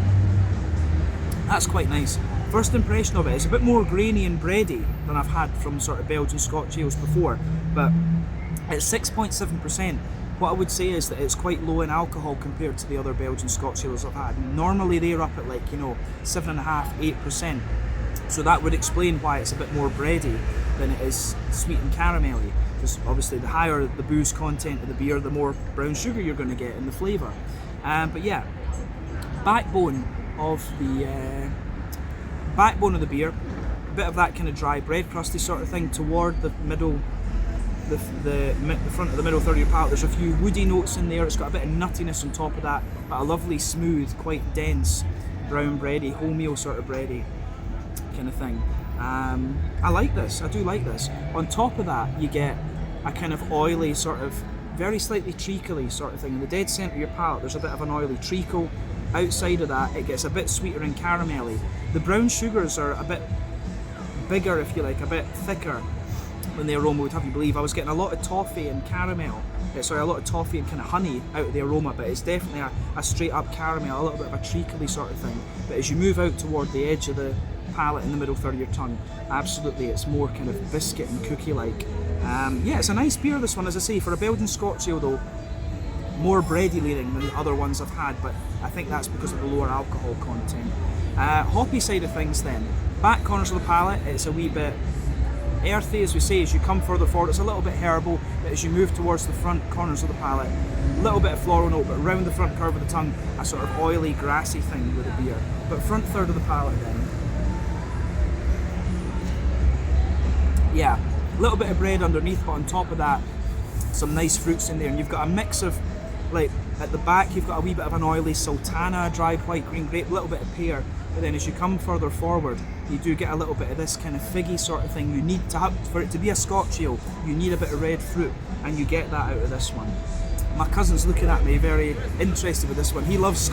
that's quite nice. First impression of it, it's a bit more grainy and bready than I've had from sort of Belgian Scotch ales before, but at 6.7%, what I would say is that it's quite low in alcohol compared to the other Belgian Scotch ales I've had. Normally they're up at like, you know, 7.5%, 8%. So that would explain why it's a bit more bready than it is sweet and caramelly. Because obviously the higher the booze content of the beer, the more brown sugar you're going to get in the flavour. But yeah, backbone of the beer, a bit of that kind of dry bread crusty sort of thing toward the middle, the front of the middle third of your palate. There's a few woody notes in there. It's got a bit of nuttiness on top of that, but a lovely smooth, quite dense brown bready, wholemeal sort of bready kind of thing. I like this. I do like this. On top of that, you get a kind of oily sort of, very slightly treacly sort of thing. In the dead centre of your palate, there's a bit of an oily treacle. Outside of that, it gets a bit sweeter and caramelly. The brown sugars are a bit bigger, if you like, a bit thicker than the aroma would have you believe. I was getting a lot of toffee and caramel, a lot of toffee and kind of honey out of the aroma, but it's definitely a straight up caramel, a little bit of a treacly sort of thing. But as you move out toward the edge of the palate in the middle third of your tongue, absolutely it's more kind of biscuit and cookie like. Yeah, it's a nice beer, this one, as I say, for a Belgian Scotch ale though. More bready leaning than the other ones I've had, but I think that's because of the lower alcohol content. Hoppy side of things then. Back corners of the palate, it's a wee bit earthy, as we say. As you come further forward, it's a little bit herbal, but as you move towards the front corners of the palate, a little bit of floral note, but around the front curve of the tongue, a sort of oily, grassy thing with the beer. But front third of the palate then. Yeah, a little bit of bread underneath, but on top of that, some nice fruits in there, and you've got a mix of, like, at the back you've got a wee bit of an oily sultana, dried white green grape, a little bit of pear, but then as you come further forward you do get a little bit of this kind of figgy sort of thing. You need to have, for it to be a Scotch ale, you need a bit of red fruit, and you get that out of this one. My cousin's looking at me very interested with this one. He loves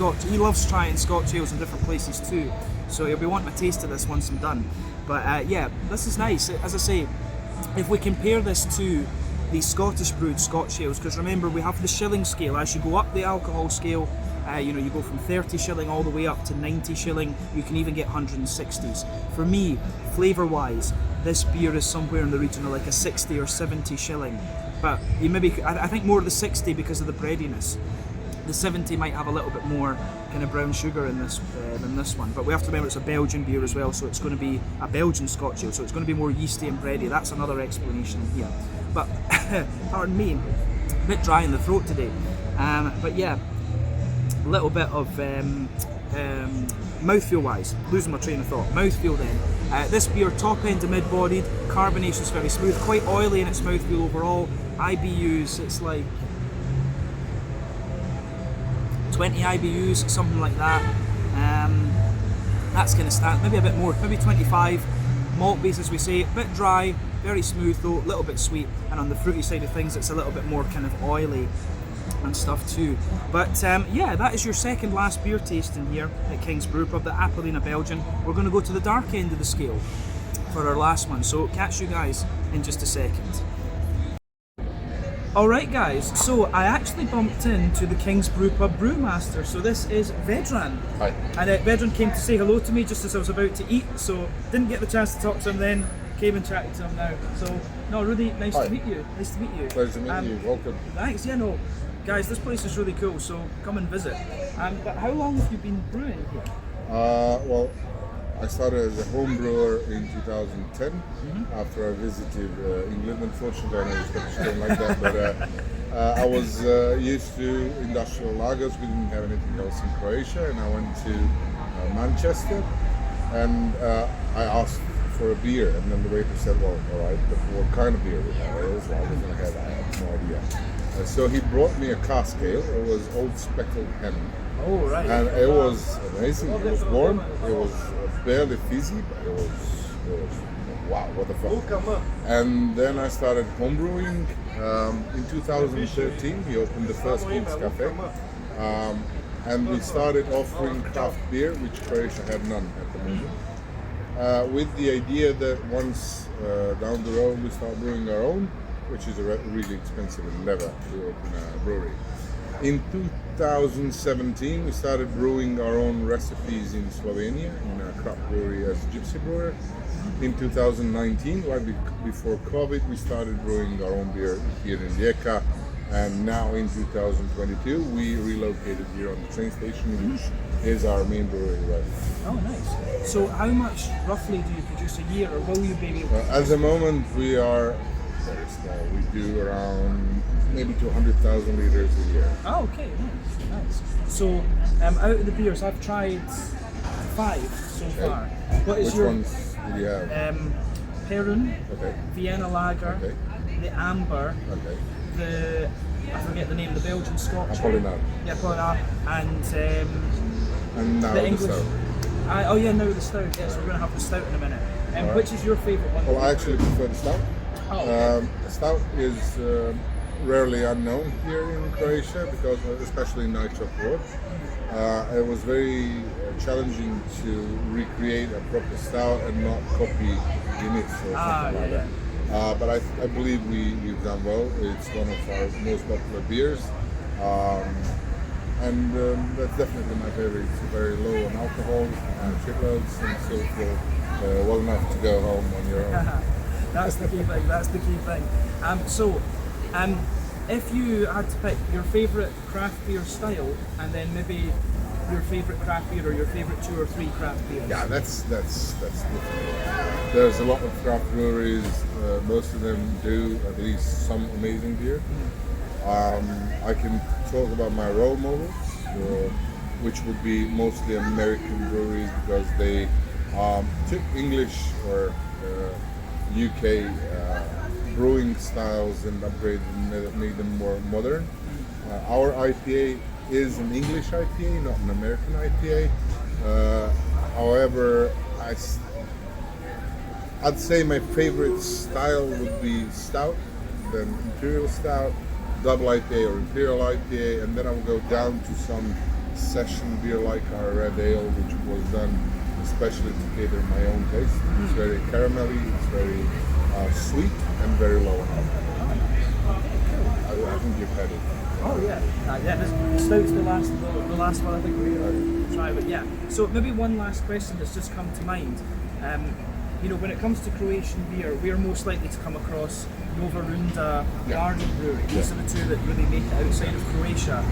trying Scotch ales in different places too, so he'll be wanting a taste of this once I'm done. But yeah, this is nice. As I say, if we compare this to the Scottish brewed Scotch ales, because remember we have the shilling scale. As you go up the alcohol scale, you know, you go from 30 shilling all the way up to 90 shilling. You can even get 160s. For me, flavour wise, this beer is somewhere in the region of like a 60 or 70 shilling. But you maybe, I think more of the 60 because of the breadiness. The 70 might have a little bit more kind of brown sugar in this than this one, but we have to remember it's a Belgian beer as well, so it's going to be a Belgian Scotch ale, so it's going to be more yeasty and bready. That's another explanation here. But pardon me, a bit dry in the throat today. But yeah, a little bit of mouthfeel wise, losing my train of thought. Mouthfeel then. This beer, top end to mid-bodied, carbonation is very smooth, quite oily in its mouthfeel overall. IBUs, it's like 20 IBUs, something like that. That's kind of standard, maybe a bit more, maybe 25. Malt base, as we say, a bit dry, very smooth though, a little bit sweet, and on the fruity side of things it's a little bit more kind of oily and stuff too. But yeah, that is your second last beer tasting here at King's Brewpub, the Appeliner Belgian. We're going to go to the dark end of the scale for our last one, so catch you guys in just a second. Alright guys, so I actually bumped into the King's Brewpub Brewmaster, so this is Vedran. Hi. And Vedran came to say hello to me just as I was about to eat, so didn't get the chance to talk to him then, came and chatted to him now. So, no, really nice to meet you. Nice to meet you. Pleasure to meet you, welcome. Thanks, yeah, no. Guys, this place is really cool, so come and visit. But how long have you been brewing here? Well, I started as a home brewer in 2010 after I visited England. Unfortunately, I know Scottish don't like that, but I was used to industrial lagers. We didn't have anything else in Croatia, and I went to Manchester, and I asked for a beer, and then the waiter said, well, all right, but what kind of beer we have? So I wasn't ahead, I had no idea. So he brought me a cask ale. It was Old Speckled Hen. Oh, right. And it was amazing. It was warm. It was barely fizzy, but it was wow, what the fuck. And then I started homebrewing. In 2013, we opened the first King's Cafe. And we started offering craft beer, which Croatia had none at the moment. With the idea that once down the road we start brewing our own, which is a really expensive endeavor to open a brewery. In 2017, we started brewing our own recipes in Slovenia, in a craft brewery as a gypsy brewer. In 2019, right before COVID, we started brewing our own beer here in Rijeka. And now in 2022, we relocated here on the train station, which is our main brewery right now. Oh, nice. So how much roughly do you produce a year, or will you be able to At the moment, we are very small. We do around maybe 200,000 liters a year. Oh, okay, nice. So, out of the beers, I've tried 5 so far. What is Which your ones do you have? Perun, Okay. Vienna Lager, Okay. the Amber, Okay. I forget the name, the Belgian Scotch. Apollinaire. Yeah, Apollinaire, And now the the English. stout. Oh yeah, now the stout. Yes, we're going to have the stout in a minute. Alright. Which is your favourite one? Well, I actually prefer the stout. Oh, okay. Stout is rarely unknown here in Croatia, because especially in Night Shop Road. It was very challenging to recreate a proper stout and not copy units or something like that. But I believe we've done well. It's one of our most popular beers. And that's definitely my favorite. It's very low on alcohol, shitloads, and still feel well enough to go home on your own. That's the key thing. That's the key thing. If you had to pick your favourite craft beer style, and then maybe your favourite craft beer or your favourite 2 or 3 craft beers. Yeah, that's difficult. There's a lot of craft breweries. Most of them do at least some amazing beer. I can talk about my role models, which would be mostly American breweries, because they took English or UK brewing styles and upgraded and made them more modern. Our IPA is an English IPA, not an American IPA. However, I'd say my favorite style would be stout, then imperial stout, double IPA or imperial IPA, and then I will go down to some session beer like our red ale, which was done especially to cater my own taste. It's very caramelly, it's very sweet, and very low in alcohol. I think you've had it. Oh yeah, the stout's the last one I think we're going to try. But yeah, so maybe one last question that's just come to mind. When it comes to Croatian beer, we're most likely to come across Nova Runda, Garden Brewery. These are the two that really make it outside of Croatia.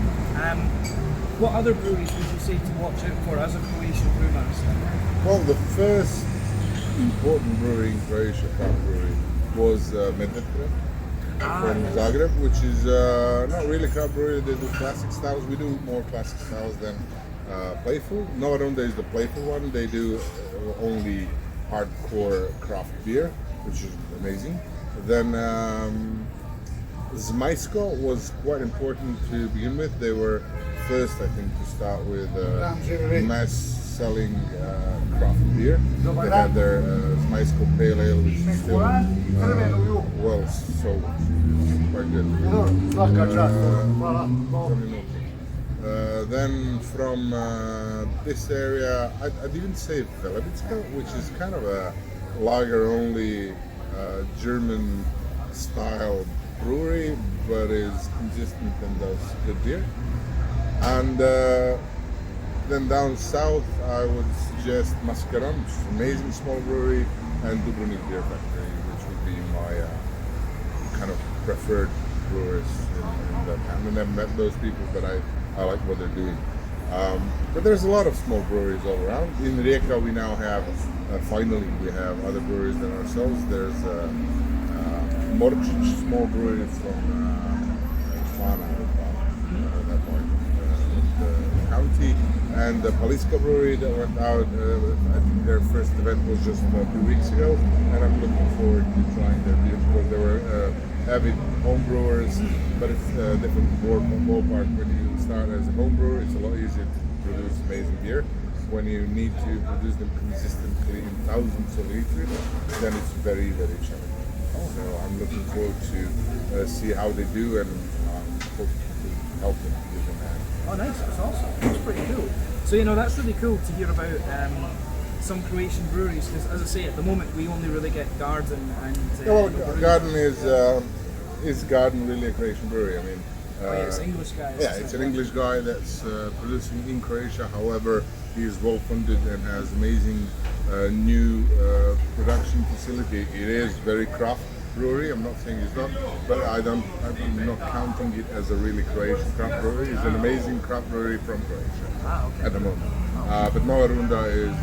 What other breweries would you say to watch out for as a Croatian brewmaster? Well, the first important brewery in Croatia, craft brewery, was Medvedka from Zagreb, which is not really craft brewery. They do classic styles. We do more classic styles than playful. Nova Runda is the playful one. They do only hardcore craft beer, which is amazing. Then Zmajsko was quite important to begin with. They were first, I think, to start with mass-selling craft beer. They had their Zmajsko Pale Ale, which is still well sold, quite good. Then from this area, I didn't say Velebitska, which is kind of a lager-only German-style brewery, but is consistent and does good beer. And then down south, I would suggest Mascaron, which is an amazing small brewery, and Dubrovnik Beer Factory, which would be my kind of preferred brewers in that. I mean, I've met those people, but I like what they're doing. But there's a lot of small breweries all around. In Rijeka, we now have, finally, we have other breweries than ourselves. There's Morčić, small brewery from Svana, that part of the county. and the Primorsko Brewery that went out. I think their first event was just a few weeks ago, and I'm looking forward to trying their beer because they were avid home brewers, but it's a different ballpark. When you start as a home brewer, it's a lot easier to produce amazing beer. When you need to produce them consistently in thousands of liters, then it's very, very challenging. So I'm looking forward to see how they do and hope to help them give them a hand. Oh, nice! That's awesome. That's pretty cool. So that's really cool to hear about some Croatian breweries because, as I say, at the moment we only really get Garden and. Garden is Garden really a Croatian brewery? I mean. It's English guy. Yeah, it's an English guy that's producing in Croatia. However, he is well funded and has amazing new production facility. It is very craft brewery. I'm not saying it's not, but I'm not counting it as a really Croatian craft brewery. It's an amazing craft brewery from Croatia at the moment. But Nova Runda is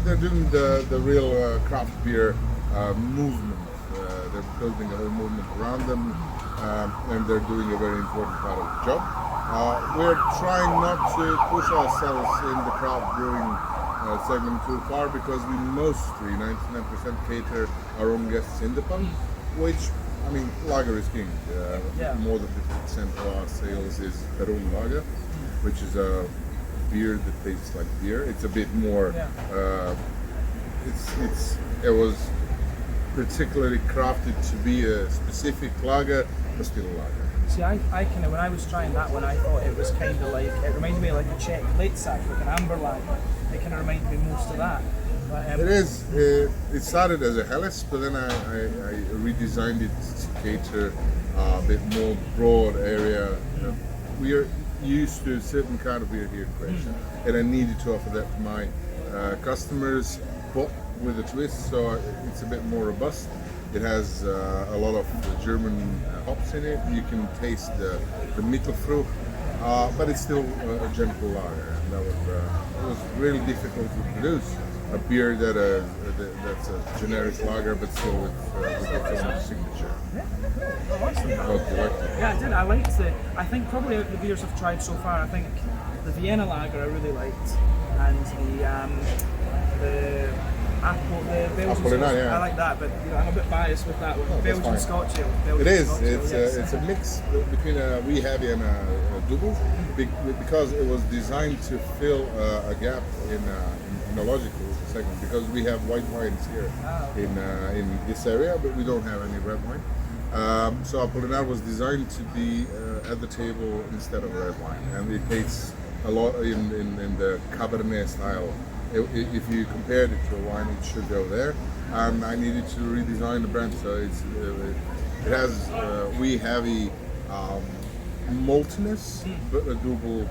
they're doing the real craft beer movement. They're building a whole movement around them. And they're doing a very important part of the job. We're trying not to push ourselves in the craft brewing segment too far because we mostly, 99%, cater our own guests in the pub, which, I mean, lager is king. More than 50% of our sales is Perun lager, which is a beer that tastes like beer. It's a bit more, it was particularly crafted to be a specific lager, but still a lager. See, I kind of, when I was trying that one, I thought it was kind of like, it reminded me of like a Czech late sack, like an amber lager. It kind of reminded me most of that. But, it is. It started as a Helles, but then I redesigned it to cater a bit more broad area. We are used to a certain kind of beer here in Croatia, and I needed to offer that to my customers, but with a twist, so it's a bit more robust. It has a lot of German hops in it. You can taste the Mittelfrucht, but it's still a gentle lager. And that was really difficult to produce a beer that's a generic lager, but still with its own signature. Awesome. Yeah, I did. I liked it. I think probably out of the beers I've tried so far, I think the Vienna Lager I really liked, and the Belgian I like that, but I'm a bit biased with that one. Belgian Scotch Ale. It is. It's a mix between a wee heavy and a double, because it was designed to fill a gap in a logical segment, because we have white wines here in this area, but we don't have any red wine. So Apolinar was designed to be at the table instead of red wine, and it tastes a lot in the Cabernet style. If you compared it to a wine, it should go there. And I needed to redesign the brand, so it has wee heavy maltiness, but a double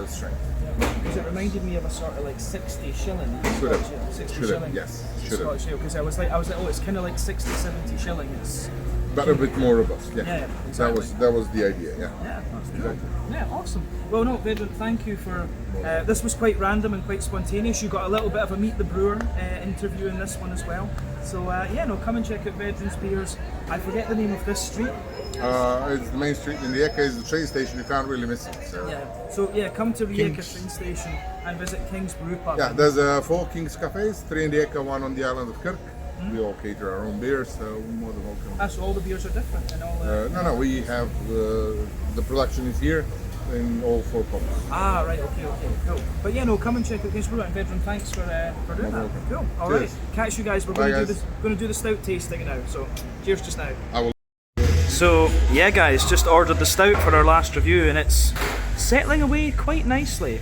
strength. Because it reminded me of a sort of like 60 shilling. Should have, yes. Because I was like, oh, it's kind of like 60, 70 shilling. It's but a bit more robust. Yeah, exactly. That was the idea. Yeah, that's exactly. Yeah, awesome. Well, no, Vedran, thank you for. This was quite random and quite spontaneous. You got a little bit of a Meet the Brewer interview in this one as well. So come and check out Vedran's beers. I forget the name of this street. It's the main street in Rijeka. Is the train station. You can't really miss it. So. Come to Rijeka train station and visit King's Brewpub. Yeah, there's 4 King's cafes, 3 in Rijeka, 1 on the island of Kirk. We all cater our own beers, so we're more than welcome. So all the beers are different and all. No. We have the production is here in all 4 pubs. Right. Okay. Cool. But come and check out King's Brewpub. Vedran, thanks for doing that. Cool. All right. Catch you guys. We're going to do the stout tasting now. So cheers just now. I will. So guys, just ordered the stout for our last review, and it's settling away quite nicely.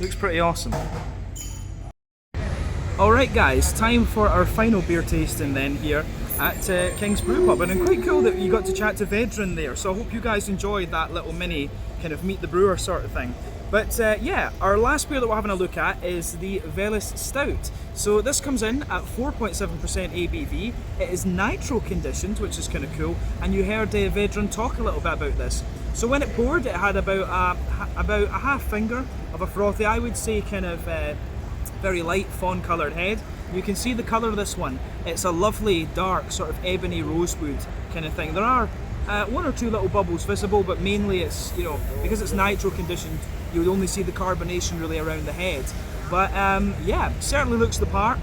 Looks pretty awesome. Alright guys, time for our final beer tasting then here at King's Brewpub, and it's quite cool that you got to chat to Vedran there, so I hope you guys enjoyed that little mini kind of meet the brewer sort of thing. But our last beer that we're having a look at is the Velis Stout. So this comes in at 4.7% ABV. It is nitro conditioned, which is kind of cool, and you heard Vedran talk a little bit about this. So when it poured, it had about a half finger of a frothy, I would say kind of very light fawn coloured head. You can see the colour of this one. It's a lovely dark sort of ebony rosewood kind of thing. There are One or two little bubbles visible, but mainly it's, you know, because it's nitro conditioned, you would only see the carbonation really around the head. But yeah, certainly looks the part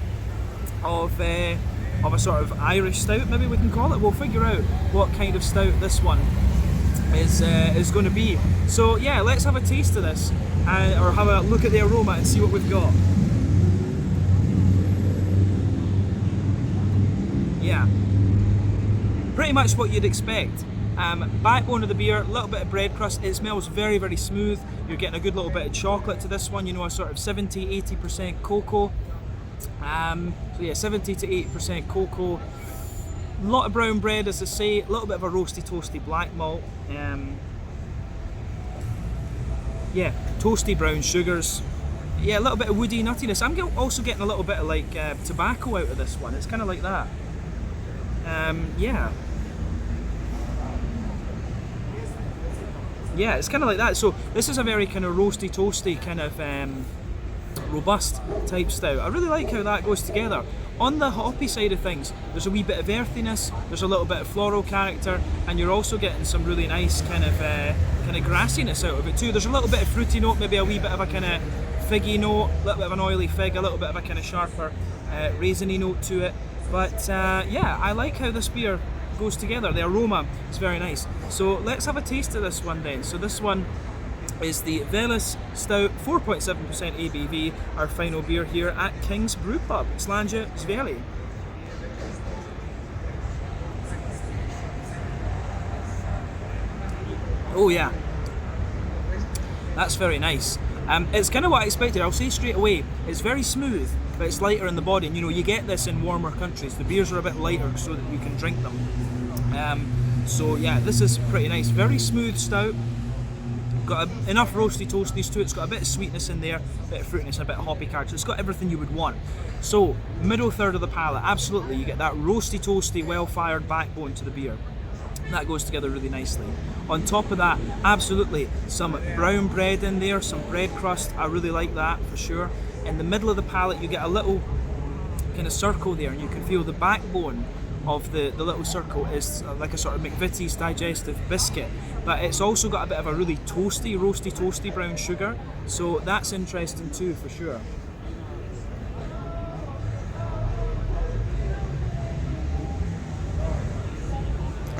of a sort of Irish stout, maybe we can call it. We'll figure out what kind of stout this one is going to be. So yeah, let's have a taste of this, or have a look at the aroma and see what we've got. Yeah, pretty much what you'd expect. Backbone of the beer, a little bit of bread crust. It smells very, very smooth. You're getting a good little bit of chocolate to this one, you know, a sort of 70-80% cocoa. So yeah, 70 to 80% cocoa. A lot of brown bread, as I say, a little bit of a roasty, toasty black malt. Yeah, toasty brown sugars. Yeah, a little bit of woody nuttiness. I'm also getting a little bit of like tobacco out of this one. It's kind of like that. Yeah, it's kind of like that. So this is a very kind of roasty, toasty kind of robust type stout. I really like how that goes together. On the hoppy side of things, there's a wee bit of earthiness, there's a little bit of floral character, and you're also getting some really nice kind of grassiness out of it too. There's a little bit of fruity note, maybe a wee bit of a kind of figgy note, a little bit of an oily fig, a little bit of a kind of sharper raisiny note to it. But yeah, I like how this beer goes together. The aroma is very nice. So let's have a taste of this one then. So this one is the Veles Stout, 4.7% ABV, our final beer here at King's Brewpub, Slanja Zveli. Oh yeah, that's very nice. It's kind of what I expected. I'll say straight away, it's very smooth, but it's lighter in the body. And you know, you get this in warmer countries. The beers are a bit lighter so that you can drink them. So yeah, this is pretty nice. Very smooth stout. Got enough roasty toasties to it. It's got a bit of sweetness in there, a bit of fruitiness, a bit of hoppy character. It's got everything you would want. So middle third of the palate, absolutely. You get that roasty toasty, well-fired backbone to the beer. That goes together really nicely. On top of that, absolutely, some brown bread in there, some bread crust. I really like that for sure. In the middle of the palate, you get a little kind of circle there, and you can feel the backbone of the little circle is like a sort of McVitie's digestive biscuit, but it's also got a bit of a really toasty, roasty, toasty brown sugar. So that's interesting too, for sure.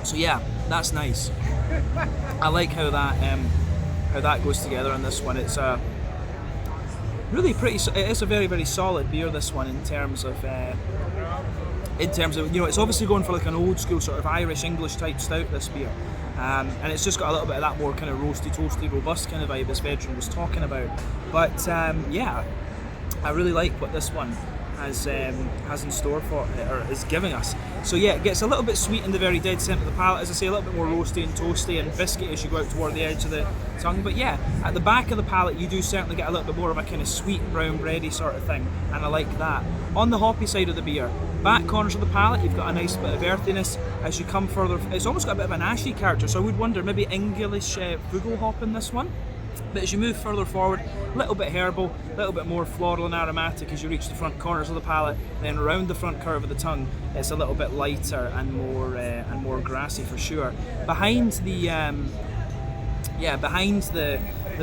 So yeah, that's nice. I like how that goes together on this one. It's a really pretty. It is a very, very solid beer. This one in terms of you know, it's obviously going for like an old school sort of Irish English type stout. This beer, and it's just got a little bit of that more kind of roasty, toasty, robust kind of vibe as Vedran was talking about. But yeah, I really like what this one has in store for, or is giving us. So yeah, it gets a little bit sweet in the very dead centre of the palate, as I say, a little bit more roasty and toasty and biscuity as you go out toward the edge of the tongue. But yeah, at the back of the palate you do certainly get a little bit more of a kind of sweet brown bready sort of thing, and I like that. On the hoppy side of the beer, back corners of the palate, you've got a nice bit of earthiness. As you come further, it's almost got a bit of an ashy character, so I would wonder maybe English Fugel hop in this one. But as you move further forward, a little bit herbal, a little bit more floral and aromatic as you reach the front corners of the palate. Then around the front curve of the tongue, it's a little bit lighter and more grassy for sure. Behind the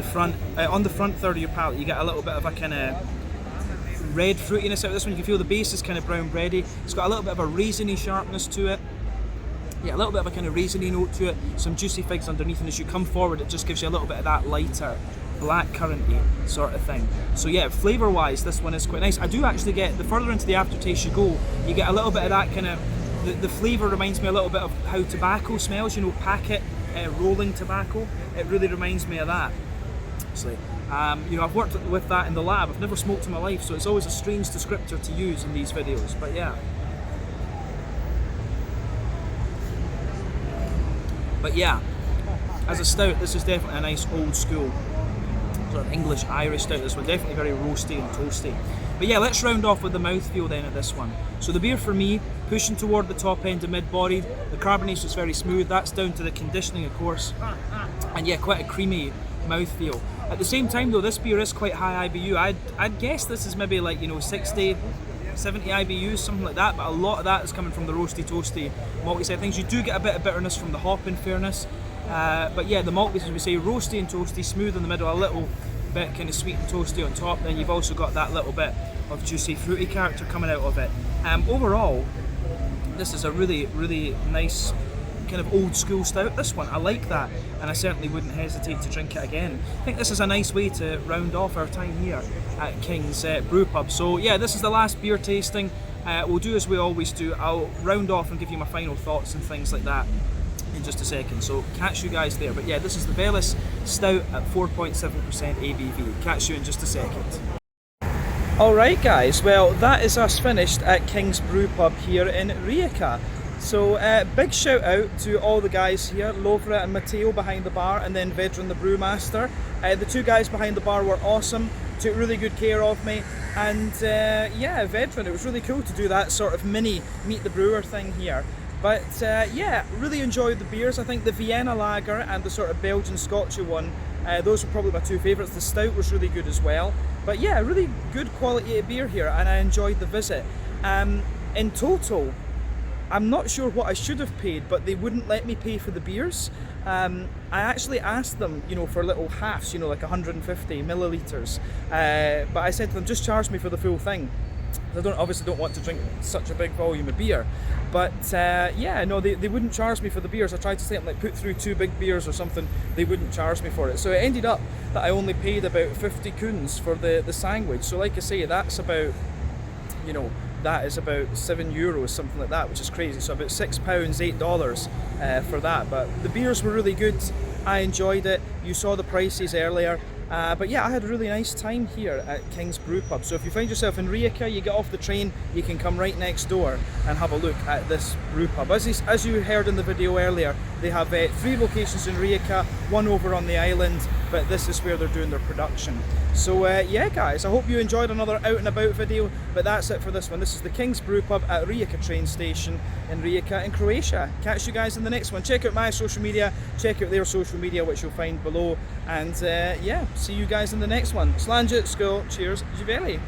front, on the front third of your palate, you get a little bit of a kind of red fruitiness out of this one. You can feel the base is kind of brown bready. It's got a little bit of a raisiny sharpness to it. Yeah, a little bit of a kind of raisiny note to it, some juicy figs underneath, and as you come forward it just gives you a little bit of that lighter black currant-y sort of thing. So yeah, flavour wise this one is quite nice. I do actually get, the further into the aftertaste you go, you get a little bit of that kind of, the flavour reminds me a little bit of how tobacco smells, you know, packet rolling tobacco. It really reminds me of that. Actually, you know, I've worked with that in the lab. I've never smoked in my life, so it's always a strange descriptor to use in these videos, but yeah. But yeah, as a stout, this is definitely a nice old school sort of English Irish stout. This one definitely very roasty and toasty. But yeah, let's round off with the mouthfeel then of this one. So the beer for me, pushing toward the top end of mid-bodied. The carbonation is very smooth. That's down to the conditioning, of course. And yeah, quite a creamy mouthfeel. At the same time though, this beer is quite high IBU. I'd guess this is maybe like, you know, 60, 70 IBUs, something like that, but a lot of that is coming from the roasty, toasty, malty side of things. You do get a bit of bitterness from the hop, in fairness, but yeah, the malty, as we say, roasty and toasty, smooth in the middle, a little bit kind of sweet and toasty on top. Then you've also got that little bit of juicy, fruity character coming out of it. Overall, this is a really, really nice kind of old school stout, this one. I like that, and I certainly wouldn't hesitate to drink it again. I think this is a nice way to round off our time here at King's Brewpub. So yeah, this is the last beer tasting. We'll do as we always do. I'll round off and give you my final thoughts and things like that in just a second, so catch you guys there. But yeah, this is the Bellus Stout at 4.7% ABV. Catch you in just a second. Alright guys, well that is us finished at King's Brewpub here in Rijeka. So big shout out to all the guys here, Lovra and Matteo behind the bar, and then Vedran the Brewmaster. The two guys behind the bar were awesome, took really good care of me, and yeah, Vedran, it was really cool to do that sort of mini Meet the Brewer thing here. But yeah, really enjoyed the beers. I think the Vienna Lager and the sort of Belgian Scotchy one, those were probably my two favourites. The stout was really good as well. But yeah, really good quality of beer here, and I enjoyed the visit. In total, I'm not sure what I should have paid, but they wouldn't let me pay for the beers. I actually asked them, you know, for little halves, you know, like 150 millilitres. But I said to them, just charge me for the full thing. I obviously don't want to drink such a big volume of beer. But yeah, no, they wouldn't charge me for the beers. I tried to say, like, put through 2 big beers or something. They wouldn't charge me for it. So it ended up that I only paid about 50 koons for the sandwich. So like I say, that's about, you know, that is about €7, something like that, which is crazy. So about £6, $8 for that. But the beers were really good. I enjoyed it. You saw the prices earlier. But yeah, I had a really nice time here at King's Brewpub. So if you find yourself in Rijeka, you get off the train, you can come right next door and have a look at this brewpub. As you heard in the video earlier, they have 3 locations in Rijeka, 1 over on the island, but this is where they're doing their production. So yeah guys, I hope you enjoyed another out and about video, but that's it for this one. This is the King's Brewpub at Rijeka train station in Rijeka in Croatia. Catch you guys in the next one. Check out my social media, check out their social media, which you'll find below, and yeah, see you guys in the next one. Slange, skål, cheers, Jiveli.